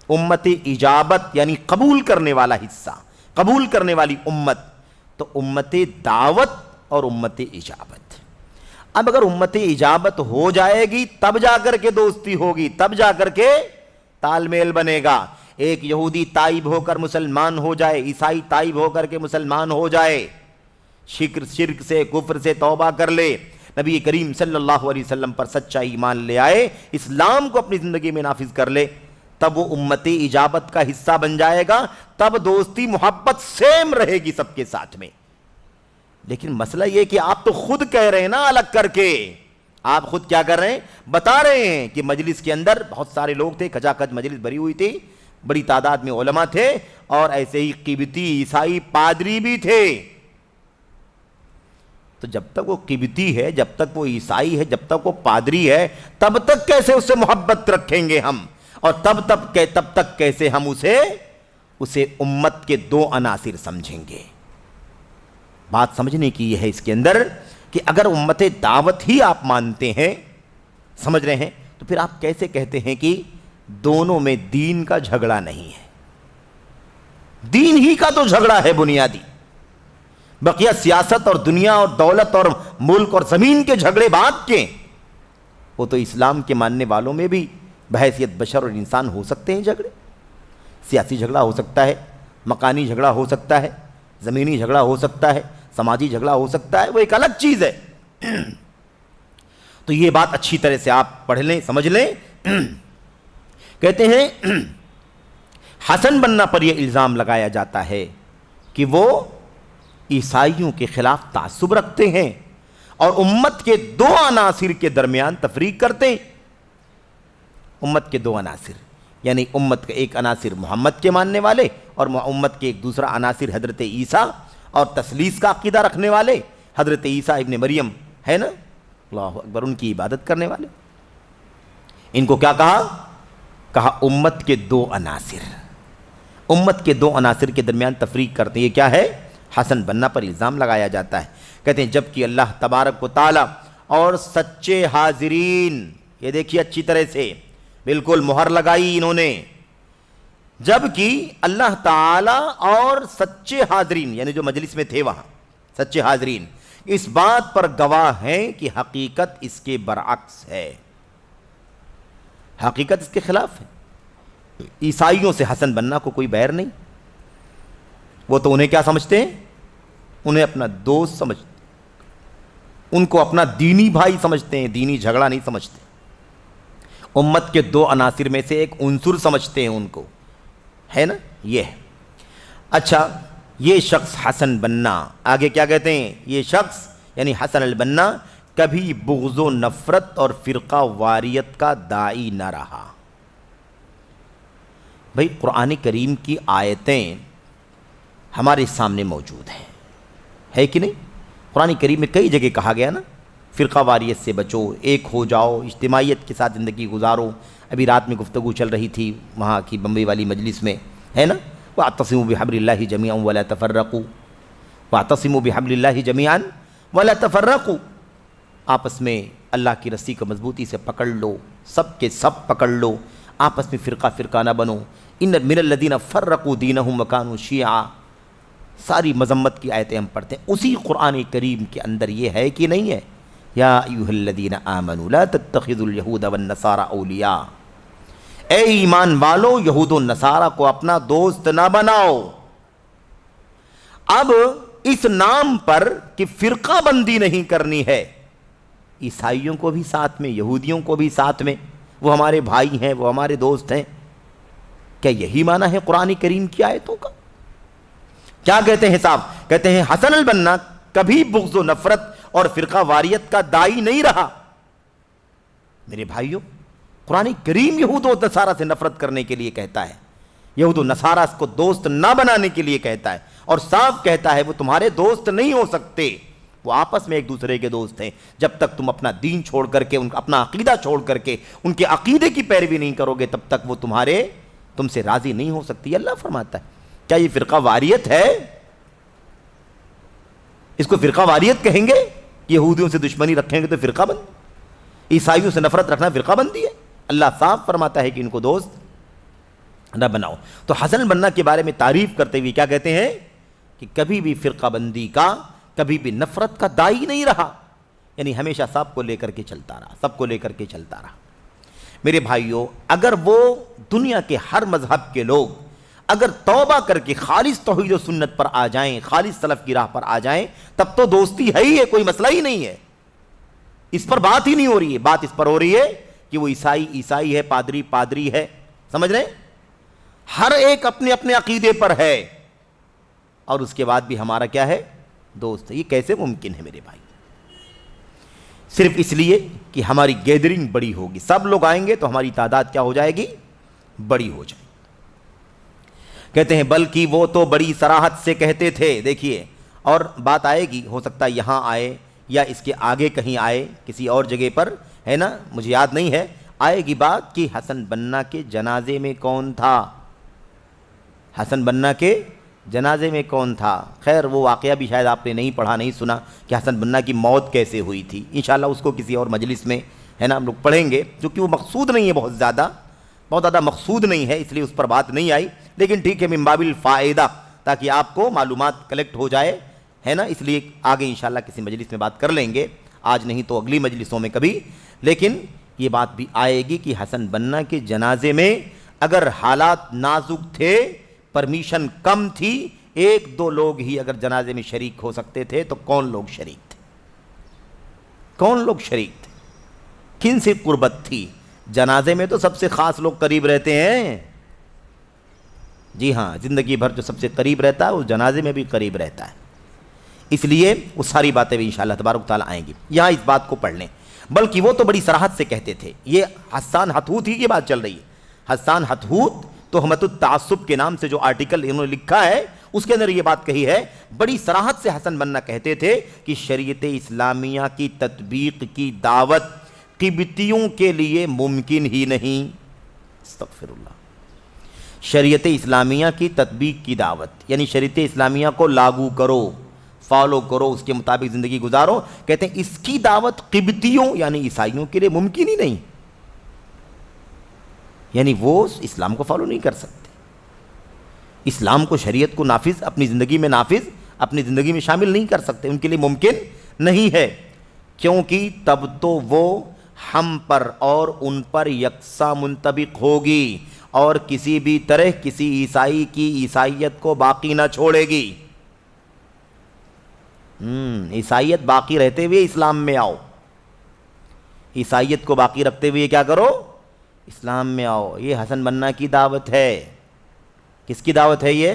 امت اجابت یعنی قبول کرنے والا حصہ، قبول کرنے والی امت. تو امت دعوت اور امت اجابت. اب اگر امت اجابت ہو جائے گی تب جا کر کے دوستی ہوگی، تب جا کر کے تال میل بنے گا. ایک یہودی تائب ہو کر مسلمان ہو جائے، عیسائی تائب ہو کر کے مسلمان ہو جائے، شرک سے کفر سے توبہ کر لے، نبی کریم صلی اللہ علیہ وسلم پر سچا ایمان لے آئے، اسلام کو اپنی زندگی میں نافذ کر لے، تب وہ امت اجابت کا حصہ بن جائے گا، تب دوستی محبت سیم رہے گی سب کے ساتھ میں۔ لیکن مسئلہ یہ کہ آپ تو خود کہہ رہے ہیں نا الگ کر کے، آپ خود کیا کر رہے ہیں، بتا رہے ہیں کہ مجلس کے اندر بہت سارے لوگ تھے، کھچا کھچ مجلس بھری ہوئی تھی، بڑی تعداد میں علماء تھے، اور ایسے ہی قبطی عیسائی پادری بھی تھے۔ تو جب تک وہ قبطی ہے، جب تک وہ عیسائی ہے، جب تک وہ پادری ہے، تب تک کیسے اس سے محبت رکھیں گے ہم، اور تب تک کیسے ہم اسے امت کے دو عناصر سمجھیں گے۔ بات سمجھنے کی یہ ہے اس کے اندر کہ اگر امت دعوت ہی آپ مانتے ہیں، سمجھ رہے ہیں، تو پھر آپ کیسے کہتے ہیں کہ دونوں میں دین کا جھگڑا نہیں ہے؟ دین ہی کا تو جھگڑا ہے بنیادی، بقیہ سیاست اور دنیا اور دولت اور ملک اور زمین کے جھگڑے بات کے، وہ تو اسلام کے ماننے والوں میں بھی بحیثیت بشر اور انسان ہو سکتے ہیں جھگڑے۔ سیاسی جھگڑا ہو سکتا ہے، مکانی جھگڑا ہو سکتا ہے، زمینی جھگڑا ہو سکتا ہے، سماجی جھگڑا ہو سکتا ہے، وہ ایک الگ چیز ہے۔ تو یہ بات اچھی طرح سے آپ پڑھ لیں، سمجھ لیں۔ کہتے ہیں حسن بننا پر یہ الزام لگایا جاتا ہے کہ وہ عیسائیوں کے خلاف تعصب رکھتے ہیں اور امت کے دو عناصر کے درمیان تفریق کرتے ہیں۔ امت کے دو عناصر، یعنی امت کا ایک عناصر محمد کے ماننے والے، اور امت کے ایک دوسرا عناصر حضرت عیسیٰ اور تثلیث کا عقیدہ رکھنے والے، حضرت عیسیٰ ابن مریم ہے نا، اللہ اکبر، ان کی عبادت کرنے والے۔ ان کو کیا کہا امت کے دو عناصر، امت کے دو عناصر کے درمیان تفریق کرتے ہیں۔ یہ کیا ہے؟ حسن بننا پر الزام لگایا جاتا ہے۔ کہتے ہیں جبکہ اللہ تبارک و تعالی اور سچے حاضرین، یہ دیکھیے اچھی طرح سے بالکل مہر لگائی انہوں نے، جبکہ اللہ تعالی اور سچے حاضرین، یعنی جو مجلس میں تھے وہاں سچے حاضرین، اس بات پر گواہ ہیں کہ حقیقت اس کے برعکس ہے، حقیقت اس کے خلاف ہے۔ عیسائیوں سے حسن بننا کو کوئی بیر نہیں، وہ تو انہیں کیا سمجھتے ہیں؟ انہیں اپنا دوست سمجھتے، ان کو اپنا دینی بھائی سمجھتے ہیں، دینی جھگڑا نہیں سمجھتے، امت کے دو عناصر میں سے ایک عنصر سمجھتے ہیں ان کو، ہے نا، یہ ہے۔ اچھا، یہ شخص حسن بننا، آگے کیا کہتے ہیں؟ یہ شخص یعنی حسن البنا کبھی بغض و نفرت اور فرقہ واریت کا داعی نہ رہا۔ بھئی قرآن کریم کی آیتیں ہمارے سامنے موجود ہیں، ہے کہ نہیں؟ قرآن کریم میں کئی جگہ کہا گیا نا، فرقہ واریت سے بچو، ایک ہو جاؤ، اجتماعیت کے ساتھ زندگی گزارو۔ ابھی رات میں گفتگو چل رہی تھی وہاں کی بمبئی والی مجلس میں، ہے نا، وَاعْتَصِمُوا بِحَبْلِ اللَّهِ جَمِيعًا وَلَا تَفَرَّقُوا، وَاعْتَصِمُوا بِحَبْلِ اللَّهِ جَمِيعًا وَلَا تَفَرَّقُوا، آپس میں اللہ کی رسی کو مضبوطی سے پکڑ لو، سب کے سب پکڑ لو، آپس میں فرقہ فرقہ نہ بنو۔ ان من الذین فرقوا دینہم وکانوا شیعا، ساری مذمت کی آیتیں ہم پڑھتے ہیں۔ اسی قرآن کریم کے اندر یہ ہے کہ نہیں ہے؟ یا ایھا الذین آمنوا لا تتخذوا اليہود والنصارى اولیاء، اے ایمان والو یہود و نصارہ کو اپنا دوست نہ بناؤ۔ اب اس نام پر کہ فرقہ بندی نہیں کرنی ہے، عیسائیوں کو بھی ساتھ میں، یہودیوں کو بھی ساتھ میں، وہ ہمارے بھائی ہیں، وہ ہمارے دوست ہیں، کیا یہی معنی ہے قرآن کریم کی آیتوں کا؟ کیا کہتے ہیں صاحب؟ کہتے ہیں حسن البنا کبھی بغض و نفرت اور فرقہ واریت کا داعی نہیں رہا۔ میرے بھائیوں، قرآن کریم یہود و نصارہ سے نفرت کرنے کے لیے کہتا ہے، یہود و نصارہ کو دوست نہ بنانے کے لیے کہتا ہے، اور صاف کہتا ہے وہ تمہارے دوست نہیں ہو سکتے، وہ آپس میں ایک دوسرے کے دوست ہیں، جب تک تم اپنا دین چھوڑ کر کے، اپنا عقیدہ چھوڑ کر کے ان کے عقیدے کی پیروی نہیں کرو گے، تب تک وہ تم سے راضی نہیں ہو سکتی۔ اللہ فرماتا ہے، کیا یہ فرقہ واریت ہے؟ اس کو فرقہ واریت کہیں گے؟ یہودیوں سے دشمنی رکھیں گے تو فرقہ بند، عیسائیوں سے نفرت رکھنا فرقہ بندی ہے؟ اللہ صاف فرماتا ہے کہ ان کو دوست نہ بناؤ۔ تو حسن بننا کے بارے میں تعریف کرتے ہوئے کیا کہتے ہیں کہ کبھی بھی فرقہ بندی کا، کبھی بھی نفرت کا داعی نہیں رہا، یعنی ہمیشہ سب کو لے کر کے چلتا رہا، سب کو لے کر کے چلتا رہا۔ میرے بھائیوں، اگر وہ دنیا کے ہر مذہب کے لوگ اگر توبہ کر کے خالص توحید و سنت پر آ جائیں، خالص سلف کی راہ پر آ جائیں، تب تو دوستی ہے ہی ہے، کوئی مسئلہ ہی نہیں ہے۔ اس پر بات ہی نہیں ہو رہی ہے. بات اس پر ہو رہی ہے کہ وہ عیسائی ہے، پادری ہے. سمجھ رہے ہیں؟ ہر ایک اپنے اپنے عقیدے پر ہے اور اس کے بعد بھی ہمارا کیا ہے؟ دوست ہے. یہ کیسے ممکن ہے میرے بھائی؟ صرف اس لیے کہ ہماری گیدرنگ بڑی ہوگی، سب لوگ آئیں گے تو ہماری تعداد کیا ہو جائے گی؟ بڑی ہو جائے گی. کہتے ہیں بلکہ وہ تو بڑی صراحت سے کہتے تھے. دیکھیے، اور بات آئے گی، ہو سکتا ہے یہاں آئے یا اس کے آگے کہیں آئے، کسی اور جگہ پر ہے نا، مجھے یاد نہیں ہے، آئے گی بات کہ حسن بنا کے جنازے میں کون تھا. حسن بنا کے جنازے میں کون تھا؟ خیر وہ واقعہ بھی شاید آپ نے نہیں پڑھا، نہیں سنا کہ حسن بنا کی موت کیسے ہوئی تھی. انشاءاللہ اس کو کسی اور مجلس میں ہے نا ہم لوگ پڑھیں گے، کیونکہ وہ مقصود نہیں ہے، بہت زیادہ مقصود نہیں ہے، اس لیے اس پر بات نہیں آئی. لیکن ٹھیک ہے، من باب الفائدہ، تاکہ آپ کو معلومات کلیکٹ ہو جائے ہے نا. اس لیے آگے انشاءاللہ کسی مجلس میں بات کر لیں گے، آج نہیں تو اگلی مجلسوں میں کبھی. لیکن یہ بات بھی آئے گی کہ حسن بنا کے جنازے میں اگر حالات نازک تھے، پرمیشن کم تھی، ایک دو لوگ ہی اگر جنازے میں شریک ہو سکتے تھے، تو کون لوگ شریک تھے؟ کون لوگ شریک تھے؟ کن سے قربت تھی؟ جنازے میں تو سب سے خاص لوگ قریب رہتے ہیں. جی ہاں، زندگی بھر جو سب سے قریب رہتا ہے وہ جنازے میں بھی قریب رہتا ہے. اس لیے وہ ساری باتیں بھی انشاءاللہ تبارک تعالیٰ آئیں گی. یہاں اس بات کو پڑھ لیں، بلکہ وہ تو بڑی صراحت سے کہتے تھے. یہ حسان حتحوت ہی کی بات چل رہی ہے. حسان حتحوت تہمت التعصب کے نام سے جو آرٹیکل انہوں نے لکھا ہے، اس کے اندر یہ بات کہی ہے. بڑی صراحت سے حسن بنا کہتے تھے کہ شریعت اسلامیہ کی تطبیق کی دعوت قبطیوں کے لیے ممکن ہی نہیں. استغفر اللہ. شریعت اسلامیہ کی تطبیق کی دعوت یعنی شریعت اسلامیہ کو لاگو کرو، فالو کرو، اس کے مطابق زندگی گزارو. کہتے ہیں اس کی دعوت قبطیوں یعنی عیسائیوں کے لیے ممکن ہی نہیں. یعنی وہ اسلام کو فالو نہیں کر سکتے، اسلام کو، شریعت کو نافذ اپنی زندگی میں اپنی زندگی میں شامل نہیں کر سکتے، ان کے لیے ممکن نہیں ہے. کیونکہ تب تو وہ ہم پر اور ان پر یکساں منطبق ہوگی اور کسی بھی طرح کسی عیسائی کی عیسائیت کو باقی نہ چھوڑے گی. عیسائیت باقی رہتے ہوئے اسلام میں آؤ، عیسائیت کو باقی رکھتے ہوئے کیا کرو؟ اسلام میں آؤ. یہ حسن بنا کی دعوت ہے. کس کی دعوت ہے؟ یہ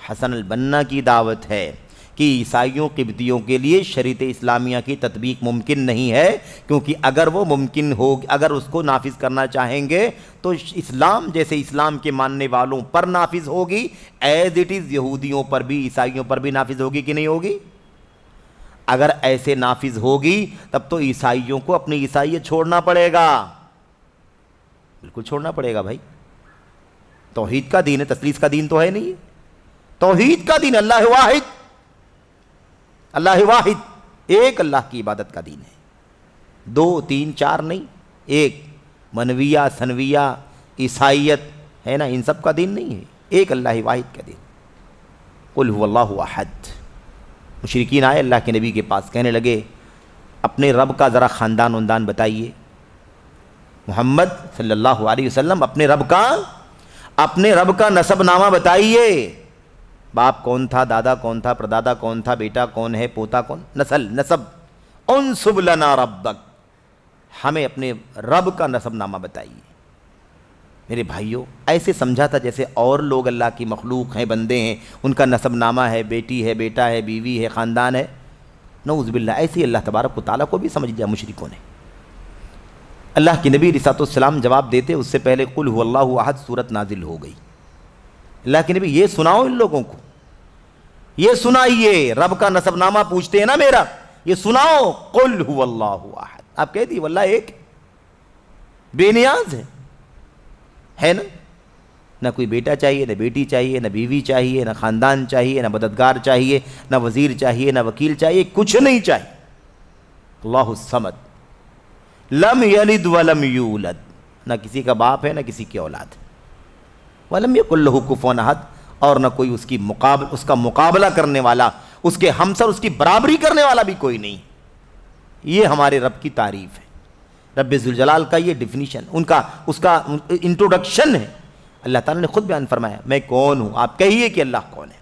حسن البنا کی دعوت ہے کہ عیسائیوں قبطیوں کے لیے شریعت اسلامیہ کی تطبیق ممکن نہیں ہے، کیونکہ اگر وہ ممکن ہو، اگر اس کو نافذ کرنا چاہیں گے تو اسلام جیسے اسلام کے ماننے والوں پر نافذ ہوگی، ایز اٹ از یہودیوں پر بھی، عیسائیوں پر بھی نافذ ہوگی کہ نہیں ہوگی؟ اگر ایسے نافذ ہوگی تب تو عیسائیوں کو اپنی عیسائیت چھوڑنا پڑے گا. بالکل چھوڑنا پڑے گا بھائی. توحید کا دین ہے، تثلیث کا دین تو ہے نہیں. توحید کا دین، اللہ واحد، اللہ واحد، ایک اللہ کی عبادت کا دین ہے. 2 3 4 نہیں، ایک. منویہ، ثنویہ، عیسائیت ہے نا، ان سب کا دین نہیں ہے، ایک اللہ واحد کا دین. قل هو اللہ احد. مشرکین آئے اللہ کے نبی کے پاس، کہنے لگے اپنے رب کا ذرا خاندان وندان بتائیے. محمد صلی اللہ علیہ وسلم اپنے رب کا نسب نامہ بتائیے. باپ کون تھا، دادا کون تھا، پردادا کون تھا، بیٹا کون ہے، پوتا کون، نسب. انسب لنا ربک، ہمیں اپنے رب کا نسب نامہ بتائیے. میرے بھائیوں، ایسے سمجھا تھا جیسے اور لوگ اللہ کی مخلوق ہیں، بندے ہیں، ان کا نسب نامہ ہے، بیٹی ہے، بیٹا ہے، بیوی ہے، خاندان ہے. نعوذ باللہ. ایسے ہی اللہ تبارک و تعالیٰ کو بھی سمجھ لیا مشرکوں نے. اللہ کے نبی علیہ السلام جواب دیتے اس سے پہلے قل هو اللہ احد سورت نازل ہو گئی. اللہ کے نبی یہ سناؤ ان لوگوں کو، یہ سنائیے. رب کا نسب نامہ پوچھتے ہیں نا میرا، یہ سناؤ. قل هو اللہ احد. آپ کہہ دی واللہ ایک بے نیاز ہے نا. نہ کوئی بیٹا چاہیے، نہ بیٹی چاہیے، نہ بیوی چاہیے، نہ خاندان چاہیے، نہ مددگار چاہیے، نہ وزیر چاہیے، نہ وکیل چاہیے، کچھ نہیں چاہیے. اللہ الصمد، لم یلد ولم یولد، نہ کسی کا باپ ہے نہ کسی کی اولاد. ولم یکن لہ کفوا احد، اور نہ کوئی اس کا مقابلہ کرنے والا، اس کے ہمسر، اس کی برابری کرنے والا بھی کوئی نہیں. یہ ہمارے رب کی تعریف ہے. رب ذوالجلال کا یہ ڈیفینیشن، اس کا انٹروڈکشن ہے. اللہ تعالیٰ نے خود بیان فرمایا میں کون ہوں، آپ کہیے کہ اللہ کون ہے.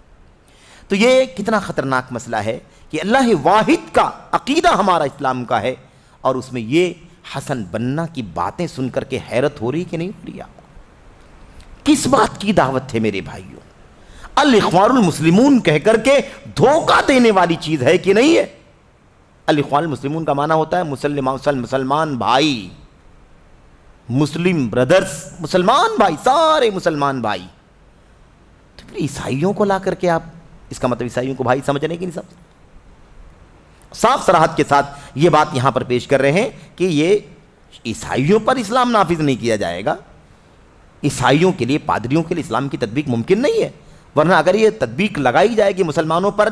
تو یہ کتنا خطرناک مسئلہ ہے کہ اللہ واحد کا عقیدہ ہمارا اسلام کا ہے، اور اس میں یہ حسن بننا کی باتیں سن کر کے حیرت ہو رہی کہ نہیں ہو رہی آپ کو؟ کس بات کی دعوت ہے میرے بھائیوں؟ الاخوان المسلمون کہہ کر کے دھوکہ دینے والی چیز ہے کہ نہیں ہے؟ الاخوان المسلمون کا معنی ہوتا ہے مسلمان بھائی، مسلم برادرز، مسلمان بھائی، سارے مسلمان بھائی۔ تو پھر عیسائیوں کو لا کر کے آپ اس کا مطلب عیسائیوں کو بھائی سمجھنے کی نہیں سمجھ؟ صاف صراحت کے ساتھ یہ بات یہاں پر پیش کر رہے ہیں کہ یہ عیسائیوں پر اسلام نافذ نہیں کیا جائے گا، عیسائیوں کے لیے، پادریوں کے لیے اسلام کی تطبیق ممکن نہیں ہے، ورنہ اگر یہ تطبیق لگائی جائے گی مسلمانوں پر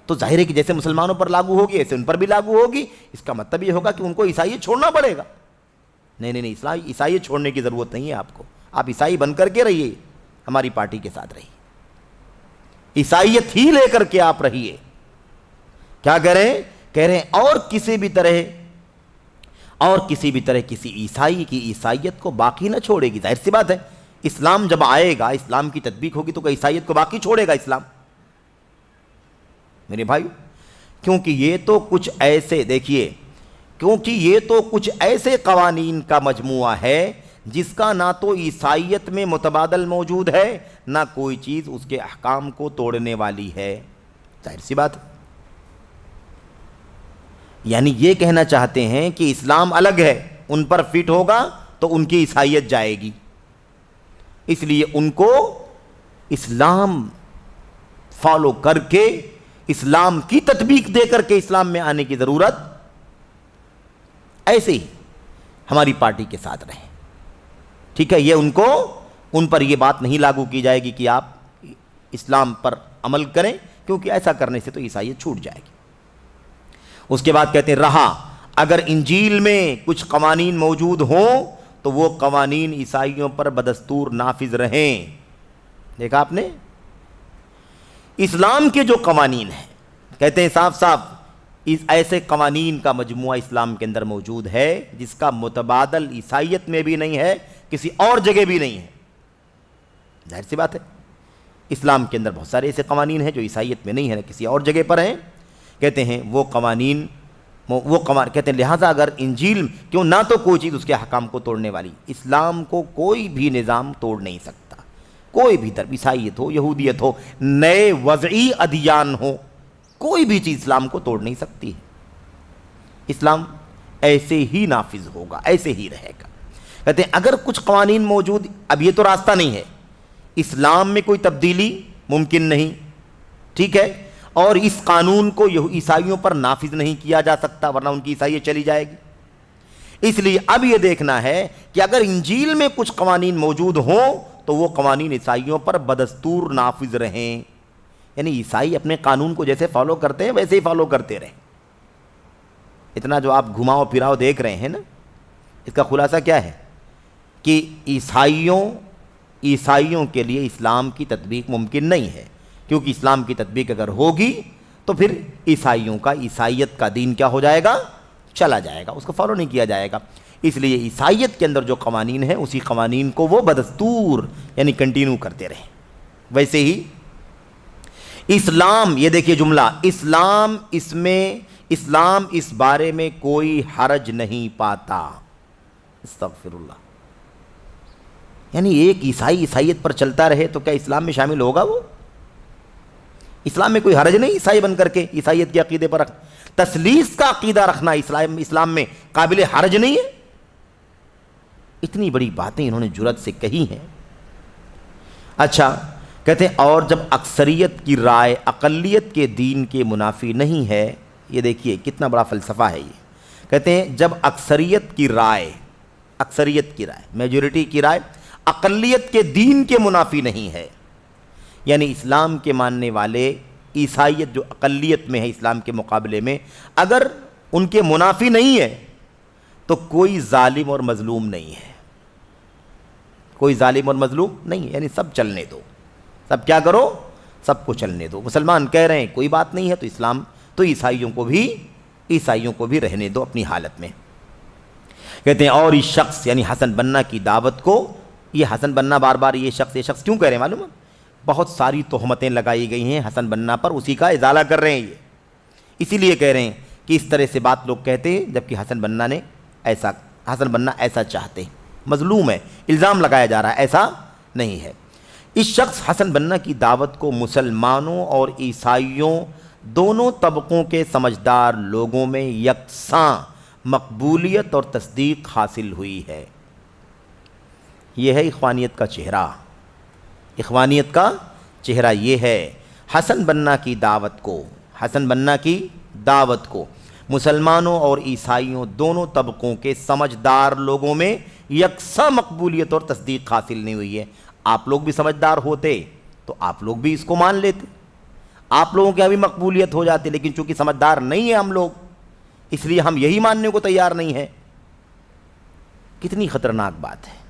تو ظاہر ہے کہ جیسے مسلمانوں پر لاگو ہوگی ایسے ان پر بھی لاگو ہوگی، اس کا مطلب یہ ہوگا کہ ان کو عیسائیت چھوڑنا پڑے گا۔ نہیں، عیسائیت چھوڑنے کی ضرورت نہیں ہے آپ کو، آپ عیسائی بن کر کے رہیے، ہماری پارٹی کے ساتھ رہیے، عیسائیت ہی لے کر کے آپ رہیے۔ کیا کہہ رہے ہیں اور کسی بھی طرح کسی عیسائی کی عیسائیت کو باقی نہ چھوڑے گی۔ ظاہر سی بات ہے، اسلام جب آئے گا، اسلام کی تطبیق ہوگی تو عیسائیت کو باقی چھوڑے گا اسلام میرے بھائی؟ کیونکہ یہ تو کچھ ایسے قوانین کا مجموعہ ہے جس کا نہ تو عیسائیت میں متبادل موجود ہے، نہ کوئی چیز اس کے احکام کو توڑنے والی ہے۔ ظاہر سی بات ہے، یعنی یہ کہنا چاہتے ہیں کہ اسلام الگ ہے، ان پر فٹ ہوگا تو ان کی عیسائیت جائے گی، اس لیے ان کو اسلام فالو کر کے اسلام کی تطبیق دے کر کے اسلام میں آنے کی ضرورت، ایسے ہی ہماری پارٹی کے ساتھ رہیں، ٹھیک ہے؟ یہ ان پر یہ بات نہیں لاگو کی جائے گی کہ آپ اسلام پر عمل کریں، کیونکہ ایسا کرنے سے تو عیسائیت چھوٹ جائے گی۔ اس کے بعد کہتے ہیں رہا اگر انجیل میں کچھ قوانین موجود ہوں تو وہ قوانین عیسائیوں پر بدستور نافذ رہیں۔ دیکھا آپ نے، اسلام کے جو قوانین ہیں، کہتے ہیں صاف اس ایسے قوانین کا مجموعہ اسلام کے اندر موجود ہے جس کا متبادل عیسائیت میں بھی نہیں ہے، کسی اور جگہ بھی نہیں ہے۔ ظاہر سی بات ہے، اسلام کے اندر بہت سارے ایسے قوانین ہیں جو عیسائیت میں نہیں ہیں، کسی اور جگہ پر ہیں۔ کہتے ہیں کہتے ہیں لہٰذا اگر انجیل کیوں نہ تو کوئی چیز اس کے حکام کو توڑنے والی، اسلام کو کوئی بھی نظام توڑ نہیں سکتا، کوئی بھی طرف، عیسائیت ہو، یہودیت ہو، نئے وضعی ادیان ہو، کوئی بھی چیز اسلام کو توڑ نہیں سکتی ہے۔ اسلام ایسے ہی نافذ ہوگا، ایسے ہی رہے گا۔ کہتے ہیں اگر کچھ قوانین موجود، اب یہ تو راستہ نہیں ہے، اسلام میں کوئی تبدیلی ممکن نہیں، ٹھیک ہے، اور اس قانون کو عیسائیوں پر نافذ نہیں کیا جا سکتا ورنہ ان کی عیسائیت چلی جائے گی۔ اس لیے اب یہ دیکھنا ہے کہ اگر انجیل میں کچھ قوانین موجود ہوں تو وہ قوانین عیسائیوں پر بدستور نافذ رہیں، یعنی عیسائی اپنے قانون کو جیسے فالو کرتے ہیں ویسے ہی فالو کرتے رہیں۔ اتنا جو آپ گھماؤ پھراؤ دیکھ رہے ہیں نا، اس کا خلاصہ کیا ہے کہ عیسائیوں کے لیے اسلام کی تطبیق ممکن نہیں ہے، کیونکہ اسلام کی تطبیق اگر ہوگی تو پھر عیسائیوں کا، عیسائیت کا دین کیا ہو جائے گا؟ چلا جائے گا، اس کو فالو نہیں کیا جائے گا۔ اس لیے عیسائیت کے اندر جو قوانین ہیں اسی قوانین کو وہ بدستور یعنی کنٹینیو کرتے رہیں۔ ویسے ہی اسلام، یہ دیکھیے جملہ، اسلام اس بارے میں کوئی حرج نہیں پاتا۔ استغفر اللہ، یعنی ایک عیسائیت پر چلتا رہے تو کیا اسلام میں شامل ہوگا؟ وہ اسلام میں کوئی حرج نہیں عیسائی بن کر کے عیسائیت کے عقیدے پر تثلیث کا عقیدہ رکھنا اسلام میں قابل حرج نہیں ہے۔ اتنی بڑی باتیں انہوں نے جرأت سے کہی ہیں۔ اچھا، کہتے ہیں اور جب اکثریت کی رائے اقلیت کے دین کے منافی نہیں ہے، یہ دیکھیے کتنا بڑا فلسفہ ہے یہ۔ کہتے ہیں جب اکثریت کی رائے میجورٹی کی رائے اقلیت کے دین کے منافی نہیں ہے، یعنی اسلام کے ماننے والے، عیسائیت جو اقلیت میں ہے اسلام کے مقابلے میں، اگر ان کے منافی نہیں ہے تو کوئی ظالم اور مظلوم نہیں ہے، کوئی ظالم اور مظلوم نہیں ہے، یعنی سب چلنے دو، سب کیا کرو، سب کو چلنے دو۔ مسلمان کہہ رہے ہیں کوئی بات نہیں ہے تو اسلام تو عیسائیوں کو بھی رہنے دو اپنی حالت میں۔ کہتے ہیں اور اس شخص یعنی حسن بننا کی دعوت کو، یہ حسن بننا بار بار یہ شخص کیوں کہہ رہے ہیں معلوم ہے؟ بہت ساری تہمتیں لگائی گئی ہیں حسن بننا پر، اسی کا ازالہ کر رہے ہیں یہ، اسی لیے کہہ رہے ہیں کہ اس طرح سے بات لوگ کہتے ہیں، جبکہ حسن بننا ایسا چاہتے ہیں۔ مظلوم ہے، الزام لگایا جا رہا ہے، ایسا نہیں ہے۔ اس شخص حسن بننا کی دعوت کو مسلمانوں اور عیسائیوں دونوں طبقوں کے سمجھدار لوگوں میں یکساں مقبولیت اور تصدیق حاصل ہوئی ہے۔ یہ ہے اخوانیت کا چہرہ۔ اخوانیت کا چہرہ یہ ہے، حسن بننا کی دعوت کو مسلمانوں اور عیسائیوں دونوں طبقوں کے سمجھدار لوگوں میں یکساں مقبولیت اور تصدیق حاصل نہیں ہوئی ہے۔ آپ لوگ بھی سمجھدار ہوتے تو آپ لوگ بھی اس کو مان لیتے، آپ لوگوں کے یہاں بھی مقبولیت ہو جاتی، لیکن چونکہ سمجھدار نہیں ہیں ہم لوگ، اس لیے ہم یہی ماننے کو تیار نہیں ہیں۔ کتنی خطرناک بات ہے۔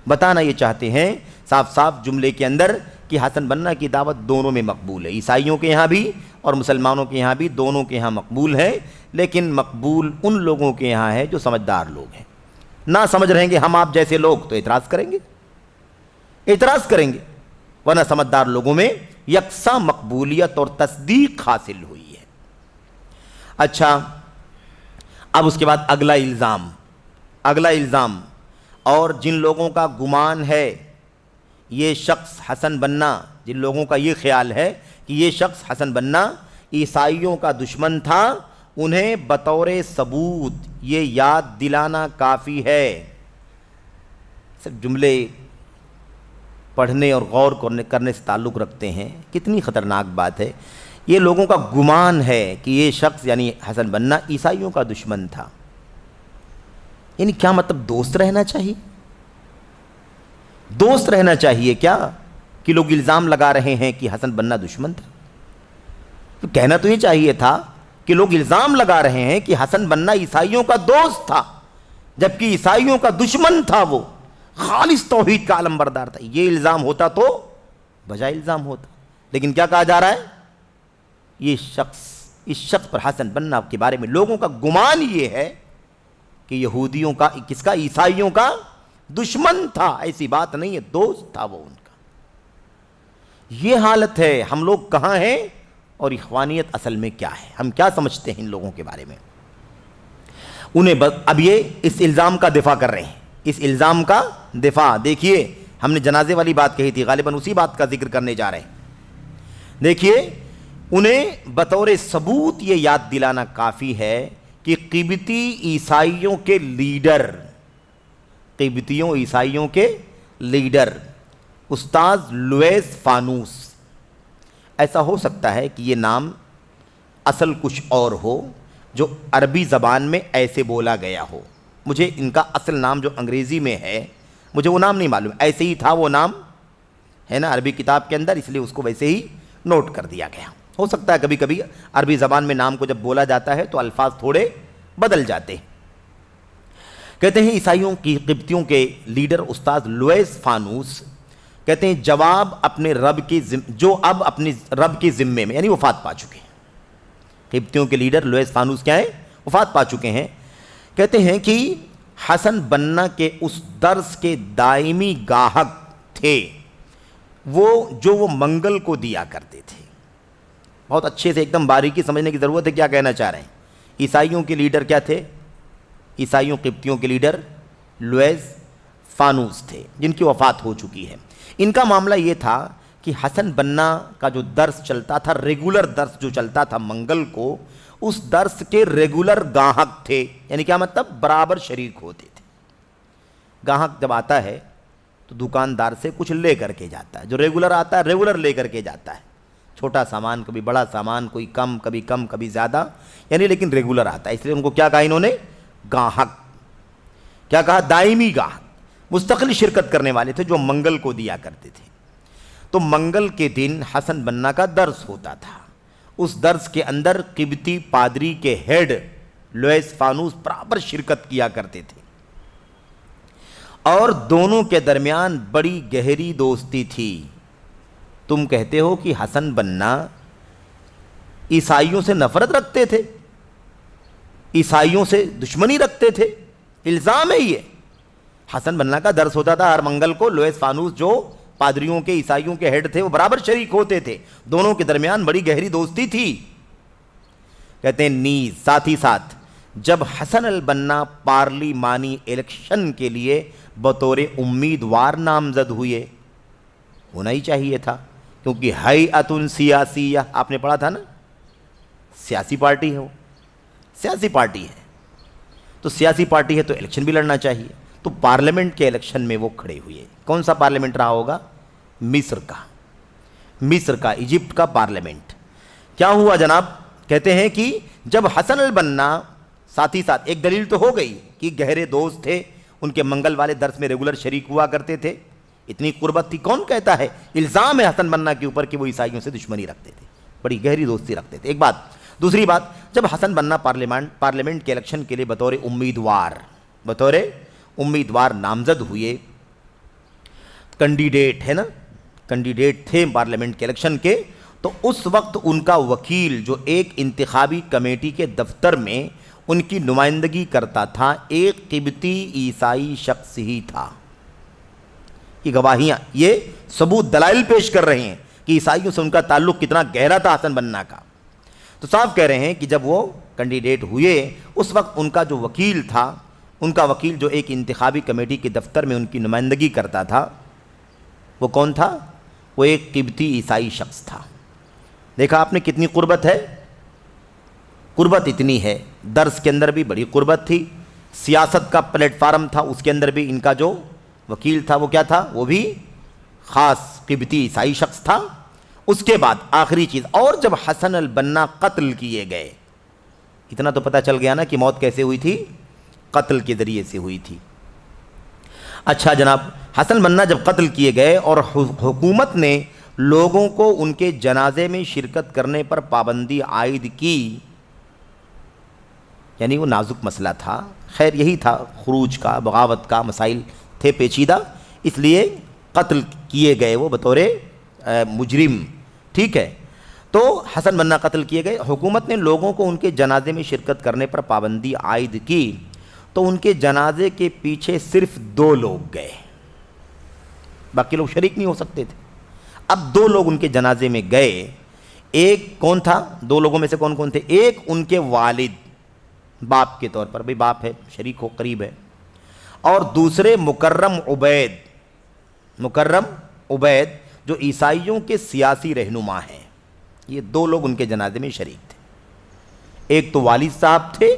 بتانا یہ چاہتے ہیں صاف صاف جملے کے اندر کہ حسن بننا کی دعوت دونوں میں مقبول ہے، عیسائیوں کے یہاں بھی اور مسلمانوں کے یہاں بھی، دونوں کے یہاں مقبول ہے، لیکن مقبول ان لوگوں کے یہاں ہے جو سمجھدار لوگ ہیں۔ نہ سمجھ رہیں گے ہم آپ جیسے لوگ تو اعتراض کریں گے، ورنہ سمجھدار لوگوں میں یکساں مقبولیت اور تصدیق حاصل ہوئی ہے۔ اچھا، اب اس کے بعد اگلا الزام اور جن لوگوں کا گمان ہے یہ شخص حسن بننا، جن لوگوں کا یہ خیال ہے کہ یہ شخص حسن بننا عیسائیوں کا دشمن تھا، انہیں بطور ثبوت یہ یاد دلانا کافی ہے۔ صرف جملے پڑھنے اور غور کرنے سے تعلق رکھتے ہیں، کتنی خطرناک بات ہے۔ یہ لوگوں کا گمان ہے کہ یہ شخص یعنی حسن بننا عیسائیوں کا دشمن تھا، یعنی کیا مطلب دوست رہنا چاہیے کیا کہ لوگ الزام لگا رہے ہیں کہ حسن بننا دشمن تھا؟ تو کہنا تو یہ چاہیے تھا کہ لوگ الزام لگا رہے ہیں کہ حسن بننا عیسائیوں کا دوست تھا، جبکہ عیسائیوں کا دشمن تھا، وہ خالص توحید کا علمبردار تھا۔ یہ الزام ہوتا تو بجائے الزام ہوتا، لیکن کیا کہا جا رہا ہے؟ اس شخص پر حسن بننا کے بارے میں لوگوں کا گمان یہ ہے کہ یہودیوں کا، کس کا؟ عیسائیوں کا دشمن تھا۔ ایسی بات نہیں ہے، دوست تھا وہ ان کا۔ یہ حالت ہے، ہم لوگ کہاں ہیں اور اخوانیت اصل میں کیا ہے؟ ہم کیا سمجھتے ہیں ان لوگوں کے بارے میں؟ اب یہ اس الزام کا دفاع کر رہے ہیں، اس الزام کا دفاع۔ دیکھیے، ہم نے جنازے والی بات کہی تھی، غالباً اسی بات کا ذکر کرنے جا رہے ہیں۔ دیکھیے، انہیں بطور ثبوت یہ یاد دلانا کافی ہے کہ قبطی عیسائیوں کے لیڈر استاذ لوئیس فانوس، ایسا ہو سکتا ہے کہ یہ نام اصل کچھ اور ہو جو عربی زبان میں ایسے بولا گیا ہو۔ مجھے ان کا اصل نام جو انگریزی میں ہے، مجھے وہ نام نہیں معلوم، ایسے ہی تھا وہ نام، ہے نا، عربی کتاب کے اندر، اس لیے اس کو ویسے ہی نوٹ کر دیا گیا۔ ہو سکتا ہے کبھی کبھی عربی زبان میں نام کو جب بولا جاتا ہے تو الفاظ تھوڑے بدل جاتے ہیں۔ کہتے ہیں عیسائیوں کی قبطیوں کے لیڈر استاذ لوئیس فانوس کہتے ہیں جواب اپنے جو اب اپنے رب کے ذمے میں، یعنی وفات پا چکے ہیں۔ قبطیوں کے لیڈر لوئیس فانوس کیا ہیں؟ وفات پا چکے ہیں۔ کہتے ہیں کہ حسن بننا کے اس درس کے دائمی گاہک تھے، جو وہ منگل کو دیا کرتے تھے۔ بہت اچھے سے ایک دم باریکی سمجھنے کی ضرورت ہے، کیا کہنا چاہ رہے ہیں۔ عیسائیوں کے لیڈر کیا تھے؟ عیسائیوں قبطیوں کے لیڈر لوئیس فانوس تھے، جن کی وفات ہو چکی ہے۔ ان کا معاملہ یہ تھا کہ حسن بننا کا جو درس چلتا تھا، ریگولر درس جو چلتا تھا منگل کو، اس درس کے ریگولر گاہک تھے، یعنی کیا مطلب؟ برابر شریک ہوتے تھے۔ گاہک جب آتا ہے تو دکاندار سے کچھ لے کر کے جاتا ہے، جو ریگولر آتا ہے ریگولر لے کر کے جاتا ہے، چھوٹا سامان کبھی بڑا سامان، کوئی کم کبھی زیادہ، یعنی لیکن ریگولر آتا ہے۔ اس لیے ان کو کیا کہا انہوں نے؟ گاہک۔ کیا کہا؟ دائمی گاہک، مستقل شرکت کرنے والے تھے جو منگل کو دیا کرتے تھے۔ تو منگل کے دن حسن بننا کا درس ہوتا تھا، اس درس کے اندر قبطی پادری کے ہیڈ لوئیس فانوس برابر شرکت کیا کرتے تھے، اور دونوں کے درمیان بڑی گہری دوستی تھی۔ تم کہتے ہو کہ حسن بننا عیسائیوں سے نفرت رکھتے تھے، عیسائیوں سے دشمنی رکھتے تھے، الزام ہے یہ۔ حسن بننا کا درس ہوتا تھا ہر منگل کو، لوئیس فانوس جو پادریوں کے، عیسائیوں کے ہیڈ تھے، وہ برابر شریک ہوتے تھے، دونوں کے درمیان بڑی گہری دوستی تھی۔ کہتے ہیں نیز ساتھ ہی ساتھ جب حسن البنا پارلیمانی الیکشن کے لیے بطور امیدوار نامزد ہوئے، ہونا ہی چاہیے تھا کیونکہ ہیئۃ سیاسیہ آپ نے پڑھا تھا نا، سیاسی پارٹی ہے، وہ سیاسی پارٹی ہے تو سیاسی پارٹی ہے تو الیکشن بھی لڑنا چاہیے، تو پارلیمنٹ کے الیکشن میں وہ کھڑے ہوئے۔ کون سا پارلیمنٹ رہا ہوگا؟ مصر کا ایجپٹ کا پارلیمنٹ۔ کیا ہوا جناب؟ کہتے ہیں کہ جب حسن البنا، ساتھ ہی ساتھ ایک دلیل تو ہو گئی کہ گہرے دوست تھے، ان کے منگل والے درس میں ریگولر شریک ہوا کرتے تھے، اتنی قربت تھی۔ کون کہتا ہے؟ الزام ہے حسن بنا کے اوپر کہ وہ عیسائیوں سے دشمنی رکھتے تھے، بڑی گہری دوستی رکھتے تھے، ایک بات۔ دوسری بات، جب حسن بنا پارلیمنٹ کے الیکشن کے لیے بطور امیدوار نامزد ہوئے، کینڈیڈیٹ ہے نا، کینڈیڈیٹ تھے پارلیمنٹ کے الیکشن کے، تو اس وقت ان کا وکیل جو ایک انتخابی کمیٹی کے دفتر میں ان کی نمائندگی کرتا تھا، ایک قبطی عیسائی شخص ہی تھا۔ یہ گواہیاں، یہ ثبوت، دلائل پیش کر رہے ہیں کہ عیسائیوں سے ان کا تعلق کتنا گہرا تھا حسن بنا کا۔ تو صاحب کہہ رہے ہیں کہ جب وہ کینڈیڈیٹ ہوئے، اس وقت ان کا جو وکیل تھا، ان کا وکیل جو ایک انتخابی کمیٹی کے دفتر میں ان کی نمائندگی کرتا تھا، وہ کون تھا؟ وہ ایک قبطی عیسائی شخص تھا۔ دیکھا آپ نے کتنی قربت ہے؟ قربت اتنی ہے، درس کے اندر بھی بڑی قربت تھی، سیاست کا پلیٹ فارم تھا، اس کے اندر بھی ان کا جو وکیل تھا وہ کیا تھا؟ وہ بھی خاص قبطی عیسائی شخص تھا۔ اس کے بعد آخری چیز، اور جب حسن البنا قتل کیے گئے، اتنا تو پتہ چل گیا نا کہ موت کیسے ہوئی تھی؟ قتل کے ذریعے سے ہوئی تھی۔ اچھا جناب، حسن بنا جب قتل کیے گئے اور حکومت نے لوگوں کو ان کے جنازے میں شرکت کرنے پر پابندی عائد کی، یعنی وہ نازک مسئلہ تھا، خیر یہی تھا، خروج کا، بغاوت کا مسائل تھے پیچیدہ، اس لیے قتل کیے گئے وہ بطور مجرم، ٹھیک ہے۔ تو حسن بنا قتل کیے گئے، حکومت نے لوگوں کو ان کے جنازے میں شرکت کرنے پر پابندی عائد کی، تو ان کے جنازے کے پیچھے صرف 2 لوگ گئے، باقی لوگ شریک نہیں ہو سکتے تھے۔ اب 2 لوگ ان کے جنازے میں گئے، ایک کون تھا؟ 2 لوگوں میں سے کون کون تھے؟ ایک ان کے والد، باپ کے طور پر، بھئی باپ ہے، شریک ہو، قریب ہے، اور دوسرے مکرم عبید جو عیسائیوں کے سیاسی رہنما ہیں۔ یہ 2 لوگ ان کے جنازے میں شریک تھے۔ ایک تو والد صاحب تھے،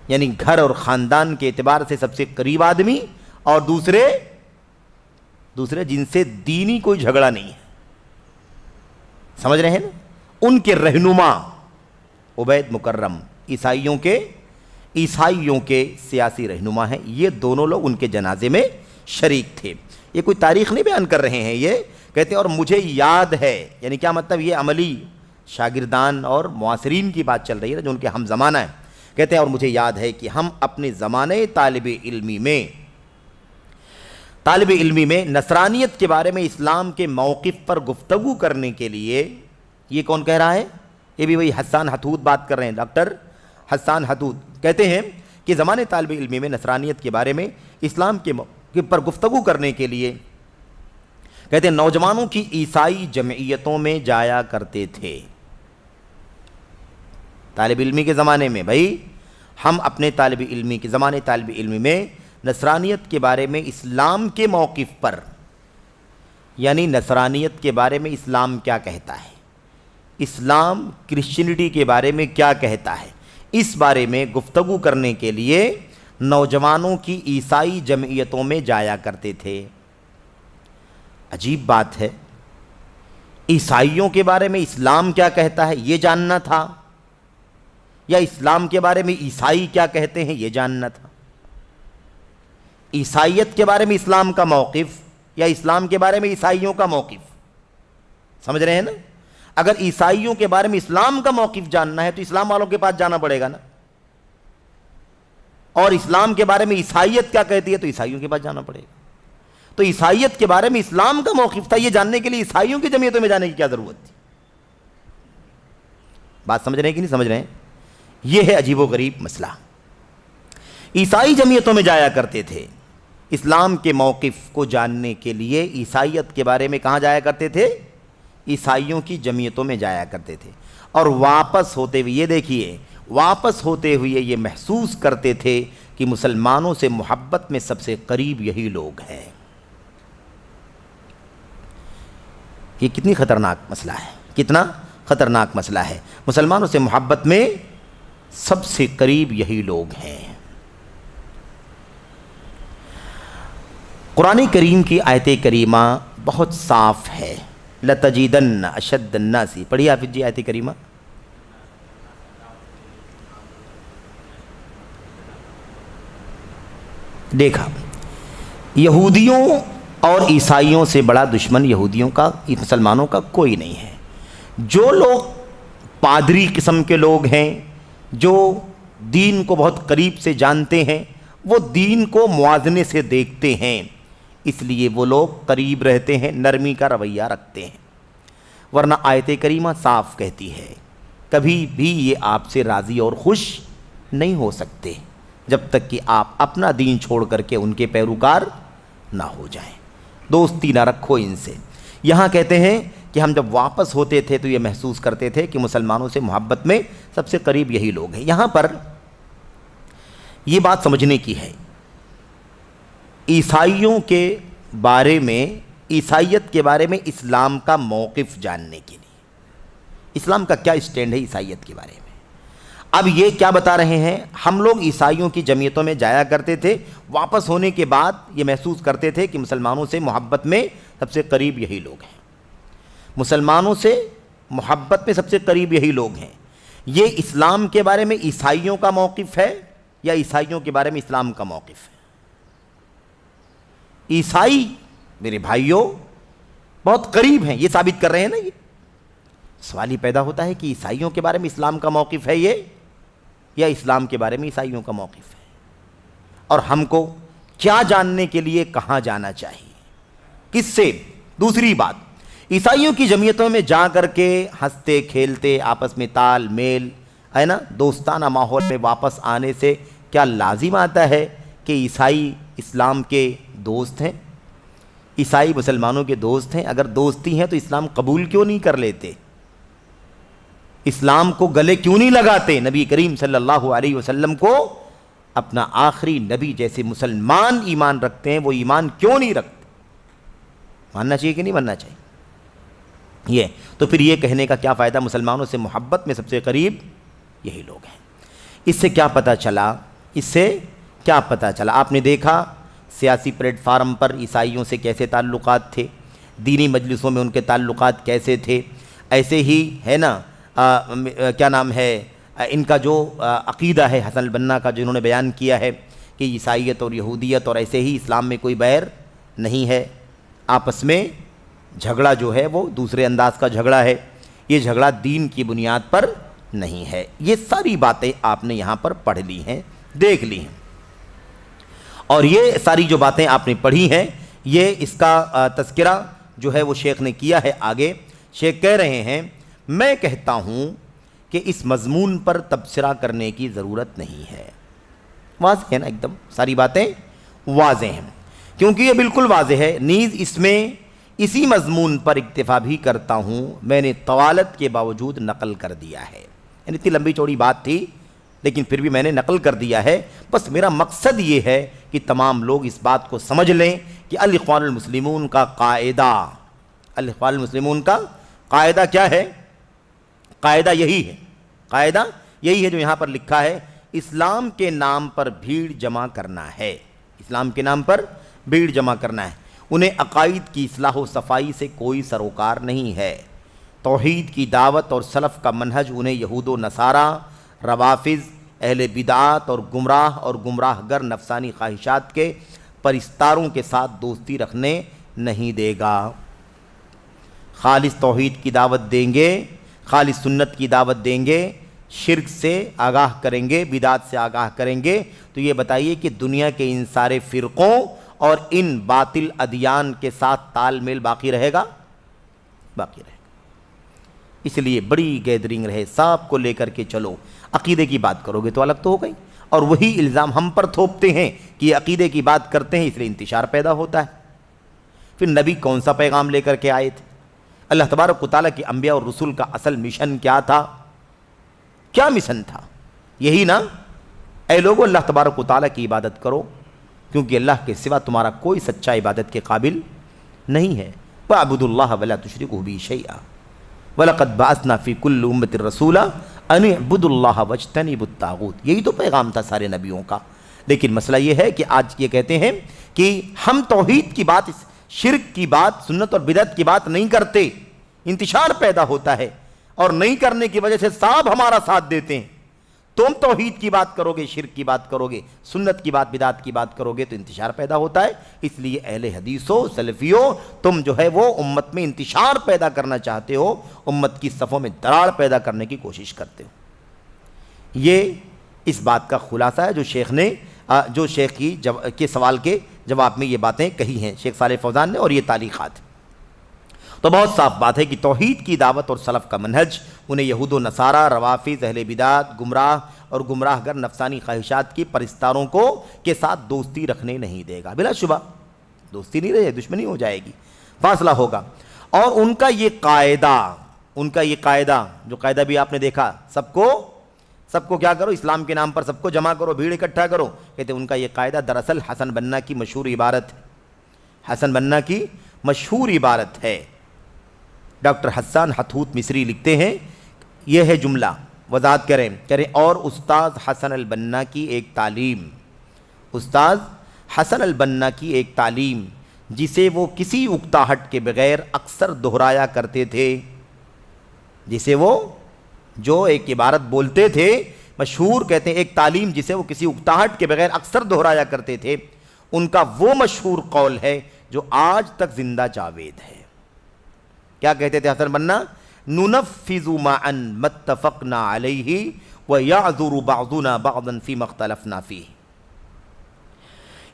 یعنی گھر اور خاندان کے اعتبار سے سب سے قریب آدمی، اور دوسرے جن سے دینی کوئی جھگڑا نہیں ہے، سمجھ رہے ہیں نا، ان کے رہنما عبید مکرم، عیسائیوں کے سیاسی رہنما ہیں، یہ دونوں لوگ ان کے جنازے میں شریک تھے۔ یہ کوئی تاریخ نہیں بیان کر رہے ہیں، یہ کہتے ہیں اور مجھے یاد ہے، یعنی کیا مطلب؟ یہ عملی شاگردان اور معاصرین کی بات چل رہی ہے جو ان کے ہم زمانہ ہیں۔ کہتے ہیں اور مجھے یاد ہے کہ ہم اپنے زمانے طالب علمی میں نصرانیت کے بارے میں اسلام کے موقف پر گفتگو کرنے کے لیے، یہ کون کہہ رہا ہے؟ یہ بھی وہی حسان حتود بات کر رہے ہیں، ڈاکٹر حسان حتود کہتے ہیں کہ زمانے طالب علمی میں نصرانیت کے بارے میں اسلام کے موقف پر گفتگو کرنے کے لیے، کہتے ہیں نوجوانوں کی عیسائی جمعیتوں میں جایا کرتے تھے۔ طالب علمی کے زمانے میں، بھائی ہم اپنے زمانے طالب علمی میں نصرانیت کے بارے میں اسلام کے موقف پر، یعنی نصرانیت کے بارے میں اسلام کیا کہتا ہے، اسلام کرسچینٹی کے بارے میں کیا کہتا ہے، اس بارے میں گفتگو کرنے کے لیے نوجوانوں کی عیسائی جمعیتوں میں جایا کرتے تھے۔ عجیب بات ہے، عیسائیوں کے بارے میں اسلام کیا کہتا ہے یہ جاننا تھا، یا اسلام کے بارے میں عیسائی کیا کہتے ہیں یہ جاننا تھا؟ عیسائیت کے بارے میں اسلام کا موقف یا اسلام کے بارے میں عیسائیوں کا موقف، سمجھ رہے ہیں نا؟ اگر عیسائیوں کے بارے میں اسلام کا موقف جاننا ہے تو اسلام والوں کے پاس جانا پڑے گا نا، اور اسلام کے بارے میں عیسائیت کیا کہتی ہے تو عیسائیوں کے پاس جانا پڑے گا۔ تو عیسائیت کے بارے میں اسلام کا موقف تھا، یہ جاننے کے لیے عیسائیوں کی جمعیتوں میں جانے کی کیا ضرورت تھی؟ بات سمجھ رہے ہیں کہ نہیں سمجھ رہے ہیں؟ یہ ہے عجیب و غریب مسئلہ۔ عیسائی جمعیتوں میں جایا کرتے تھے، اسلام کے موقف کو جاننے کے لیے عیسائیت کے بارے میں کہاں جایا کرتے تھے؟ عیسائیوں کی جمعیتوں میں جایا کرتے تھے، اور واپس ہوتے ہوئے، یہ دیکھیے، واپس ہوتے ہوئے یہ محسوس کرتے تھے کہ مسلمانوں سے محبت میں سب سے قریب یہی لوگ ہیں۔ یہ کتنی خطرناک مسئلہ ہے، کتنا خطرناک مسئلہ ہے۔ مسلمانوں سے محبت میں سب سے قریب یہی لوگ ہیں۔ قرآن کریم کی آیت کریمہ بہت صاف ہے۔ لَتَجِدَنَّ أَشَدَّ النَّاسِ، پڑھیے حافظ جی آیت کریمہ۔ دیکھا، یہودیوں اور عیسائیوں سے بڑا دشمن یہودیوں کا، مسلمانوں کا کوئی نہیں ہے۔ جو لوگ پادری قسم کے لوگ ہیں، جو دین کو بہت قریب سے جانتے ہیں، وہ دین کو موازنے سے دیکھتے ہیں، اس لیے وہ لوگ قریب رہتے ہیں، نرمی کا رویہ رکھتے ہیں۔ ورنہ آیت کریمہ صاف کہتی ہے کبھی بھی یہ آپ سے راضی اور خوش نہیں ہو سکتے جب تک کہ آپ اپنا دین چھوڑ کر کے ان کے پیروکار نہ ہو جائیں، دوستی نہ رکھو ان سے۔ یہاں کہتے ہیں کہ ہم جب واپس ہوتے تھے تو یہ محسوس کرتے تھے کہ مسلمانوں سے محبت میں سب سے قریب یہی لوگ ہیں۔ یہاں پر یہ بات سمجھنے کی ہے، عیسائیوں کے بارے میں، عیسائیت کے بارے میں اسلام کا موقف جاننے کے لیے، اسلام کا کیا اسٹینڈ ہے عیسائیت کے بارے میں۔ اب یہ کیا بتا رہے ہیں، ہم لوگ عیسائیوں کی جمعیتوں میں جایا کرتے تھے، واپس ہونے کے بعد یہ محسوس کرتے تھے کہ مسلمانوں سے محبت میں سب سے قریب یہی لوگ ہیں، مسلمانوں سے محبت میں سب سے قریب یہی لوگ ہیں۔ یہ اسلام کے بارے میں عیسائیوں کا موقف ہے یا عیسائیوں کے بارے میں اسلام کا موقف ہے؟ عیسائی میرے بھائیوں بہت قریب ہیں، یہ ثابت کر رہے ہیں نا۔ یہ سوال ہی پیدا ہوتا ہے کہ عیسائیوں کے بارے میں اسلام کا موقف ہے یہ، یا اسلام کے بارے میں عیسائیوں کا موقف ہے، اور ہم کو کیا جاننے کے لیے کہاں جانا چاہیے، کس سے؟ دوسری بات، عیسائیوں کی جمعیتوں میں جا کر کے ہنستے کھیلتے، آپس میں تال میل ہے نا، دوستانہ ماحول میں واپس آنے سے کیا لازم آتا ہے کہ عیسائی اسلام کے دوست ہیں، عیسائی مسلمانوں کے دوست ہیں؟ اگر دوستی ہیں تو اسلام قبول کیوں نہیں کر لیتے، اسلام کو گلے کیوں نہیں لگاتے، نبی کریم صلی اللہ علیہ وسلم کو اپنا آخری نبی جیسے مسلمان ایمان رکھتے ہیں، وہ ایمان کیوں نہیں رکھتے؟ ماننا چاہیے کہ نہیں ماننا چاہیے؟ یہ تو پھر یہ کہنے کا کیا فائدہ مسلمانوں سے محبت میں سب سے قریب یہی لوگ ہیں؟ اس سے کیا پتہ چلا، اس سے کیا پتہ چلا؟ آپ نے دیکھا سیاسی پلیٹ فارم پر عیسائیوں سے کیسے تعلقات تھے، دینی مجلسوں میں ان کے تعلقات کیسے تھے، ایسے ہی ہے نا کیا نام ہے ان کا جو عقیدہ ہے حسن البنا کا، جنہوں نے بیان کیا ہے کہ عیسائیت اور یہودیت اور ایسے ہی اسلام میں کوئی بیر نہیں ہے، آپس میں جھگڑا جو ہے وہ دوسرے انداز کا جھگڑا ہے، یہ جھگڑا دین کی بنیاد پر نہیں ہے۔ یہ ساری باتیں آپ نے یہاں پر پڑھ لی ہیں، دیکھ لی ہیں، اور یہ ساری جو باتیں آپ نے پڑھی ہیں، یہ اس کا تذکرہ جو ہے وہ شیخ نے کیا ہے۔ آگے شیخ کہہ رہے ہیں، میں کہتا ہوں کہ اس مضمون پر تبصرہ کرنے کی ضرورت نہیں ہے۔ واضح ہے نا، ایک دم ساری باتیں واضح ہیں، کیونکہ یہ بالکل واضح ہے۔ نیز اس میں اسی مضمون پر اکتفا بھی کرتا ہوں، میں نے طوالت کے باوجود نقل کر دیا ہے، یعنی اتنی لمبی چوڑی بات تھی لیکن پھر بھی میں نے نقل کر دیا ہے۔ بس میرا مقصد یہ ہے کہ تمام لوگ اس بات کو سمجھ لیں کہ الاخوان المسلمون کا قاعدہ، الاخوان المسلمون کا قاعدہ کیا ہے؟ قاعدہ یہی ہے، قاعدہ یہی ہے جو یہاں پر لکھا ہے، اسلام کے نام پر بھیڑ جمع کرنا ہے، اسلام کے نام پر بھیڑ جمع کرنا ہے، انہیں عقائد کی اصلاح و صفائی سے کوئی سروکار نہیں ہے، توحید کی دعوت اور سلف کا منہج انہیں یہود و نصارہ، روافض، اہل بدعات اور گمراہ گر نفسانی خواہشات کے پرستاروں کے ساتھ دوستی رکھنے نہیں دے گا۔ خالص توحید کی دعوت دیں گے، خالص سنت کی دعوت دیں گے، شرک سے آگاہ کریں گے، بدعات سے آگاہ کریں گے، تو یہ بتائیے کہ دنیا کے ان سارے فرقوں اور ان باطل ادیان کے ساتھ تال میل باقی رہے گا؟ باقی رہے گا۔ اس لیے بڑی گیدرنگ رہے، سب کو لے کر کے چلو، عقیدے کی بات کرو گے تو الگ تو ہو گئی، اور وہی الزام ہم پر تھوپتے ہیں کہ یہ عقیدے کی بات کرتے ہیں اس لیے انتشار پیدا ہوتا ہے۔ پھر نبی کون سا پیغام لے کر کے آئے تھے؟ اللہ تبارک و تعالیٰ کے انبیاء اور رسول کا اصل مشن کیا تھا؟ کیا مشن تھا؟ یہی نا، اے لوگو اللہ تبارک و تعالیٰ کی عبادت کرو کیونکہ اللہ کے سوا تمہارا کوئی سچا عبادت کے قابل نہیں ہے۔ وَاعْبُدُوا اللَّهَ وَلَا تُشْرِكُوا بِهِ شَيْئًا وَلَقَدْ بَعَثْنَا فِي كُلِّ أُمَّةٍ رَسُولًا أَنِ اعْبُدُوا اللَّهَ وَاجْتَنِبُوا الطَّاغُوتَ۔ یہی تو پیغام تھا سارے نبیوں کا، لیکن مسئلہ یہ ہے کہ آج یہ کہتے ہیں کہ ہم توحید کی بات، شرک کی بات، سنت اور بدعت کی بات نہیں کرتے، انتشار پیدا ہوتا ہے، اور نہیں کرنے کی وجہ سے صاحب ہمارا ساتھ دیتے ہیں۔ تم توحید کی بات کرو گے، شرک کی بات کرو گے، سنت کی بات، بدعت کی بات کرو گے تو انتشار پیدا ہوتا ہے۔ اس لیے اہل حدیثو، سلفیو، تم جو ہے وہ امت میں انتشار پیدا کرنا چاہتے ہو، امت کی صفوں میں دراڑ پیدا کرنے کی کوشش کرتے ہو۔ یہ اس بات کا خلاصہ ہے جو شیخ کے سوال کے جواب میں یہ باتیں کہی ہیں شیخ صالح فوزان نے، اور یہ تعلیقات۔ تو بہت صاف بات ہے کہ توحید کی دعوت اور سلف کا منہج انہیں یہود و نصارہ، روافض، اہل بدعت، گمراہ اور گمراہ گر نفسانی خواہشات کی پرستاروں کے ساتھ دوستی رکھنے نہیں دے گا۔ بلا شبہ دوستی نہیں رہے، دشمنی ہو جائے گی، فاصلہ ہوگا۔ اور ان کا یہ قاعدہ جو قاعدہ بھی آپ نے دیکھا، سب کو کیا کرو، اسلام کے نام پر سب کو جمع کرو، بھیڑ اکٹھا کرو، کہتے ہیں ان کا یہ قاعدہ دراصل حسن بنا کی مشہور عبارت ہے، حسن بنا کی مشہور عبارت ہے۔ ڈاکٹر حسان حتحوت مصری لکھتے ہیں، یہ ہے جملہ، وضاحت کریں، اور استاذ حسن البنا کی ایک تعلیم، استاذ حسن البنا کی ایک تعلیم جسے وہ کسی اکتاہٹ کے بغیر اکثر دہرایا کرتے تھے، جسے وہ جو ایک عبارت بولتے تھے مشہور، کہتے ہیں ایک تعلیم جسے وہ کسی اکتاہٹ کے بغیر اکثر دہرایا کرتے تھے، ان کا وہ مشہور قول ہے جو آج تک زندہ جاوید ہے۔ کیا کہتے تھے حسن بنا؟ ننفذ معا ما اتفقنا علیہ ویعذر بعضنا بعضا فیما اختلفنا فیہ،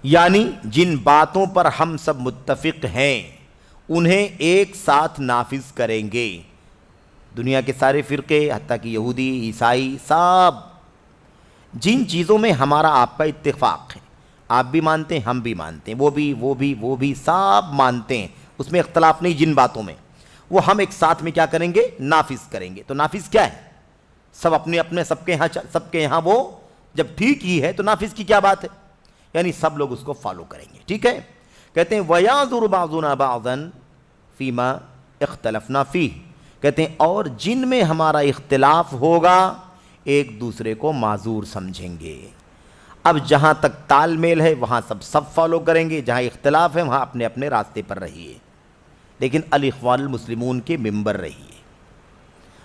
یعنی جن باتوں پر ہم سب متفق ہیں انہیں ایک ساتھ نافذ کریں گے۔ دنیا کے سارے فرقے، حتیٰ کہ یہودی، عیسائی، سب جن چیزوں میں ہمارا آپ کا اتفاق ہے، آپ بھی مانتے ہیں، ہم بھی مانتے ہیں، وہ بھی سب مانتے ہیں، اس میں اختلاف نہیں، جن باتوں میں وہ ہم ایک ساتھ میں کیا کریں گے؟ نافذ کریں گے۔ تو نافذ کیا ہے؟ سب اپنے سب کے یہاں وہ جب ٹھیک ہی ہے تو نافذ کی کیا بات ہے؟ یعنی سب لوگ اس کو فالو کریں گے، ٹھیک ہے۔ کہتے ہیں وَيَعْذُرُ بَعْضُنَا بَعْضًا فِيمَا اخْتَلَفْنَا فِيهِ، کہتے ہیں اور جن میں ہمارا اختلاف ہوگا ایک دوسرے کو معذور سمجھیں گے۔ اب جہاں تک تال میل ہے وہاں سب فالو کریں گے، جہاں اختلاف ہے وہاں اپنے اپنے راستے پر رہیے، لیکن الاخوان المسلمون کے ممبر رہیے،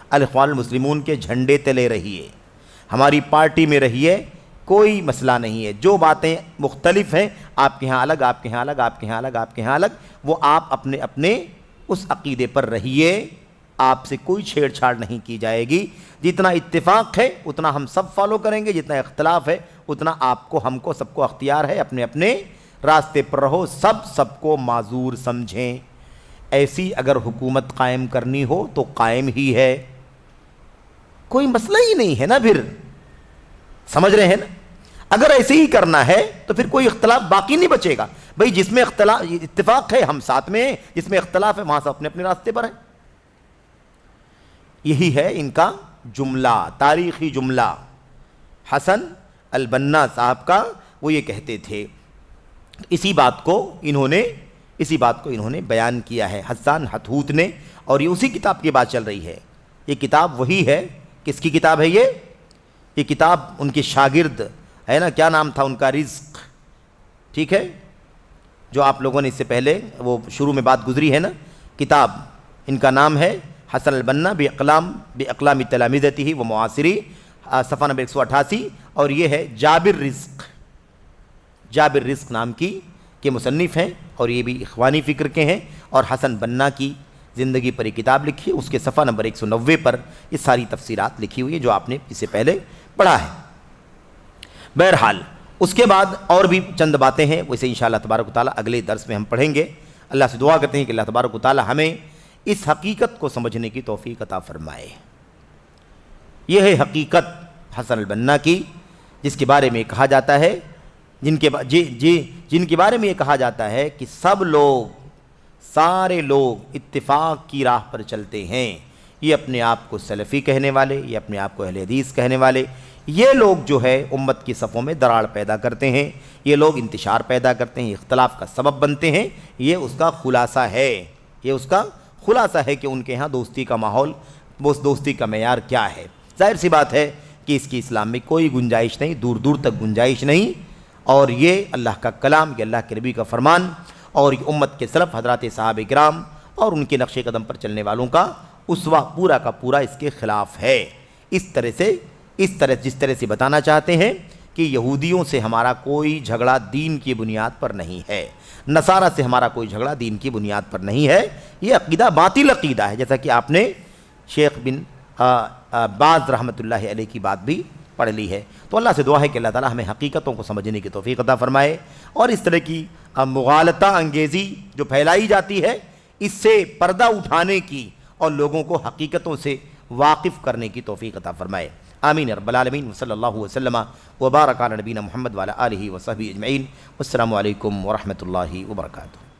الاخوان المسلمون کے جھنڈے تلے رہیے، ہماری پارٹی میں رہیے، کوئی مسئلہ نہیں ہے۔ جو باتیں مختلف ہیں، آپ کے ہاں الگ، آپ کے ہاں الگ، آپ کے ہاں الگ، آپ کے ہاں الگ، وہ آپ اپنے اپنے اس عقیدے پر رہیے، آپ سے کوئی چھیڑ چھاڑ نہیں کی جائے گی۔ جتنا اتفاق ہے اتنا ہم سب فالو کریں گے، جتنا اختلاف ہے اتنا آپ کو، ہم کو، سب کو اختیار ہے، اپنے اپنے راستے پر رہو، سب کو معذور سمجھیں۔ ایسی اگر حکومت قائم کرنی ہو تو قائم ہی ہے، کوئی مسئلہ ہی نہیں ہے نا، پھر سمجھ رہے ہیں نا؟ اگر ایسے ہی کرنا ہے تو پھر کوئی اختلاف باقی نہیں بچے گا۔ بھئی جس میں اتفاق ہے ہم ساتھ میں ہیں، جس میں اختلاف ہے وہاں سے اپنے اپنے راستے پر ہیں۔ یہی ہے ان کا جملہ، تاریخی جملہ حسن البنا صاحب کا، وہ یہ کہتے تھے۔ اسی بات کو انہوں نے بیان کیا ہے حسان حتحوت نے، اور یہ اسی کتاب کی بات چل رہی ہے۔ یہ کتاب وہی ہے، کس کی کتاب ہے یہ کتاب ان کے شاگرد ہے نا، کیا نام تھا ان کا؟ رزق، ٹھیک ہے، جو آپ لوگوں نے اس سے پہلے وہ شروع میں بات گزری ہے نا، کتاب ان کا نام ہے حسن البنا باقلام تلامذتہ و معاصری، صفحہ نمبر 188، اور یہ ہے جابر رزق نام کی کے مصنف ہیں، اور یہ بھی اخوانی فکر کے ہیں، اور حسن بنا کی زندگی پر ایک کتاب لکھی، اس کے صفحہ نمبر 190 پر یہ ساری تفسیرات لکھی ہوئی ہے جو آپ نے اس سے پہلے پڑھا ہے۔ بہرحال اس کے بعد اور بھی چند باتیں ہیں، ویسے انشاءاللہ تبارک و تعالیٰ اگلے درس میں ہم پڑھیں گے۔ اللہ سے دعا کرتے ہیں کہ اللہ تبارک و تعالیٰ ہمیں اس حقیقت کو سمجھنے کی توفیق عطا فرمائے۔ یہ ہے حقیقت حسن البنا کی، جس کے بارے میں کہا جاتا ہے، جن کے بارے میں یہ کہا جاتا ہے کہ سارے لوگ اتفاق کی راہ پر چلتے ہیں، یہ اپنے آپ کو سلفی کہنے والے، یہ اپنے آپ کو اہل حدیث کہنے والے، یہ لوگ جو ہے امت کی صفوں میں دراڑ پیدا کرتے ہیں، یہ لوگ انتشار پیدا کرتے ہیں، اختلاف کا سبب بنتے ہیں۔ یہ اس کا خلاصہ ہے، یہ اس کا خلاصہ ہے کہ ان کے ہاں دوستی کا ماحول، اس دوستی کا معیار کیا ہے۔ ظاہر سی بات ہے کہ اس کی اسلام میں کوئی گنجائش نہیں، دور دور تک گنجائش نہیں، اور یہ اللہ کا کلام، یہ اللہ کے نبی کا فرمان، اور یہ امت کے سلف حضرات صحابہ کرام اور ان کے نقش قدم پر چلنے والوں کا اسوہ پورا کا پورا اس کے خلاف ہے۔ جس طرح سے بتانا چاہتے ہیں کہ یہودیوں سے ہمارا کوئی جھگڑا دین کی بنیاد پر نہیں ہے، نصارہ سے ہمارا کوئی جھگڑا دین کی بنیاد پر نہیں ہے، یہ عقیدہ باطل عقیدہ ہے، جیسا کہ آپ نے شیخ بن باز رحمۃ اللہ علیہ کی بات بھی پڑھ لی ہے۔ تو اللہ سے دعا ہے کہ اللہ تعالی ہمیں حقیقتوں کو سمجھنے کی توفیق عطا فرمائے، اور اس طرح کی مغالطہ انگیزی جو پھیلائی جاتی ہے اس سے پردہ اٹھانے کی اور لوگوں کو حقیقتوں سے واقف کرنے کی توفیق عطا فرمائے۔ آمین رب العالمین، صلی اللہ وسلم وبارک علی نبینا محمد وعلی آلہ وصحبہ اجمعین۔ والسلام علیکم ورحمۃ اللہ وبرکاتہ۔